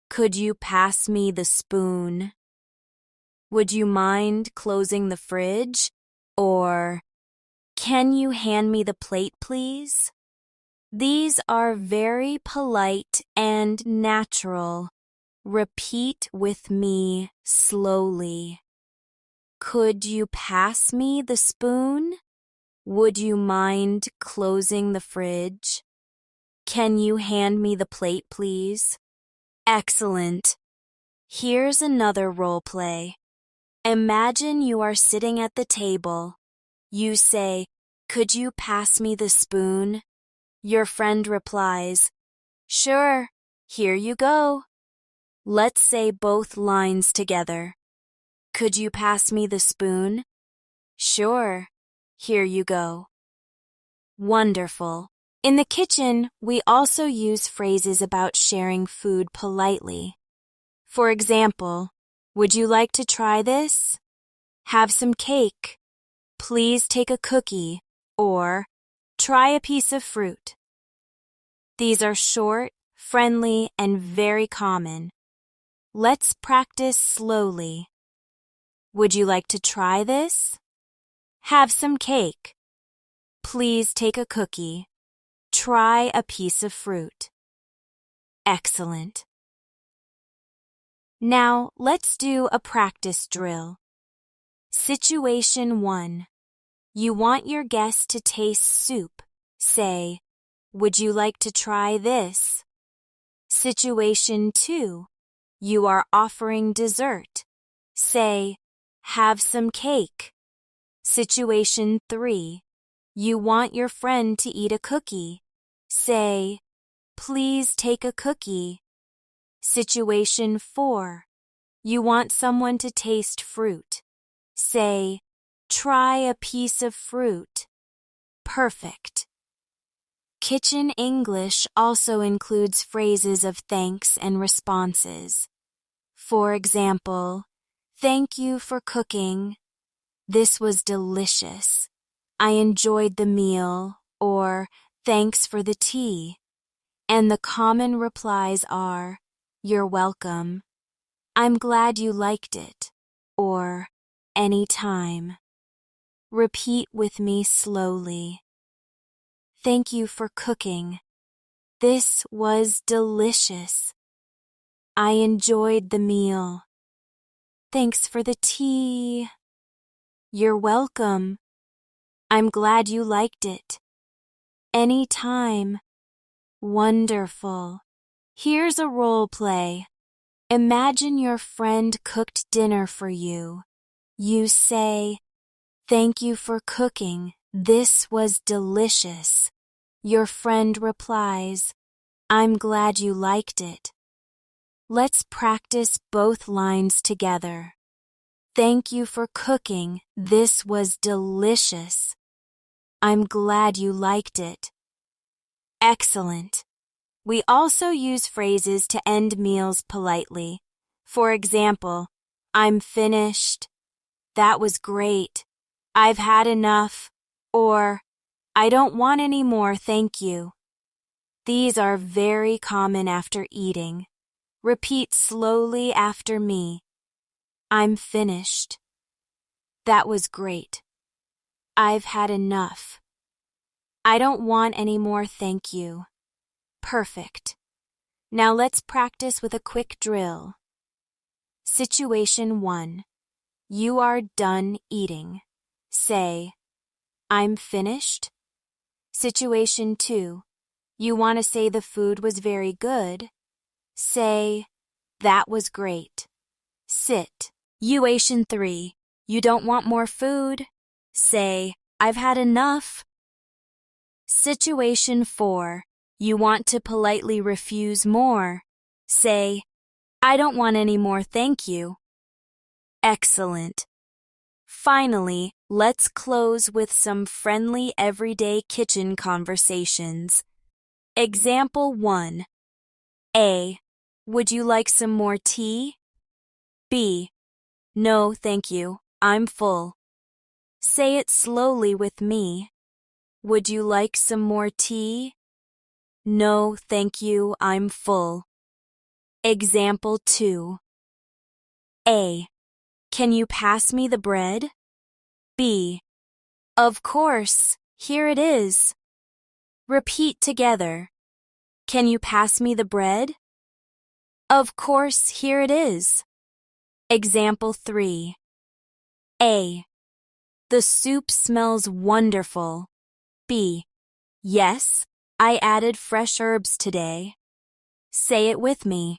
could you pass me the spoon? Would you mind closing the fridge? Or, can you hand me the plate, please? These are very polite and natural. Repeat with me slowly. Could you pass me the spoon? Would you mind closing the fridge? Can you hand me the plate, please? Excellent. Here's another role play. Imagine you are sitting at the table. You say, "Could you pass me the spoon?" Your friend replies, "Sure, here you go." Let's say both lines together. Could you pass me the spoon? Sure, here you go. Wonderful. In the kitchen, we also use phrases about sharing food politely. For example, would you like to try this? Have some cake. Please take a cookie, or try a piece of fruit. These are short friendly, and very common. Let's practice slowly. Would you like to try this? Have some cake. Please take a cookie. Try a piece of fruit. Excellent. Now, let's do a practice drill. Situation 1. You want your guest to taste soup. Say, would you like to try this? Situation 2. You are offering dessert. Say, have some cake. Situation 3. You want your friend to eat a cookie. Say, please take a cookie. Situation 4. You want someone to taste fruit. Say, try a piece of fruit. Perfect. Kitchen English also includes phrases of thanks and responses. For example, thank you for cooking. This was delicious. I enjoyed the meal, or thanks for the tea. And the common replies are, you're welcome. I'm glad you liked it, or anytime. Repeat with me slowly. Thank you for cooking. This was delicious. I enjoyed the meal. Thanks for the tea. You're welcome. I'm glad you liked it. Anytime. Wonderful. Here's a role play. Imagine your friend cooked dinner for you. You say, thank you for cooking. This was delicious. Your friend replies, I'm glad you liked it. Let's practice both lines together. Thank you for cooking. This was delicious. I'm glad you liked it. Excellent. We also use phrases to end meals politely. For example, I'm finished. That was great. I've had enough. Or, I don't want any more, thank you. These are very common after eating. Repeat slowly after me. I'm finished. That was great. I've had enough. I don't want any more, thank you. Perfect. Now let's practice with a quick drill. Situation 1. You are done eating. Say, I'm finished. Situation 2. You want to say the food was very good. Say, that was great. Sit. Situation 3. You don't want more food. Say, I've had enough. Situation 4. You want to politely refuse more. Say, I don't want any more, thank you. Excellent. Finally, let's close with some friendly everyday kitchen conversations. Example 1. A. Would you like some more tea? B. No, thank you. I'm full. Say it slowly with me. Would you like some more tea? No, thank you. I'm full. Example 2. A. Can you pass me the bread? B. Of course. Here it is. Repeat together. Can you pass me the bread? Of course, here it is. Example 3. A. The soup smells wonderful. B. Yes, I added fresh herbs today. Say it with me.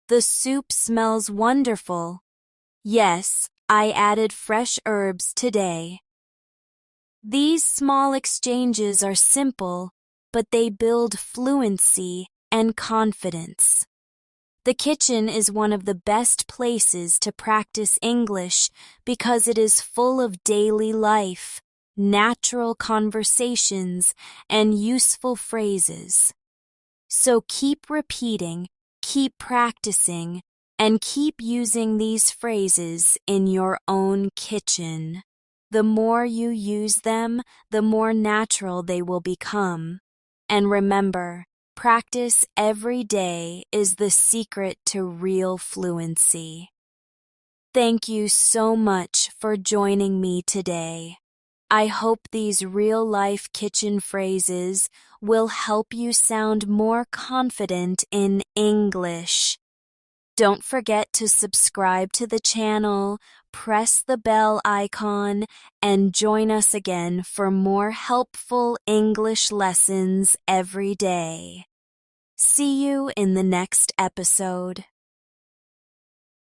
The soup smells wonderful. Yes, I added fresh herbs today. These small exchanges are simple, but they build fluency and confidence. The kitchen is one of the best places to practice English because it is full of daily life, natural conversations, and useful phrases. So keep repeating, keep practicing, and keep using these phrases in your own kitchen. The more you use them, the more natural they will become. And remember, Practice every day is the secret to real fluency. Thank you so much for joining me today. I hope these real-life kitchen phrases will help you sound more confident in English. Don't forget to subscribe to the channel, press the bell icon, and join us again for more helpful English lessons every day. See you in the next episode.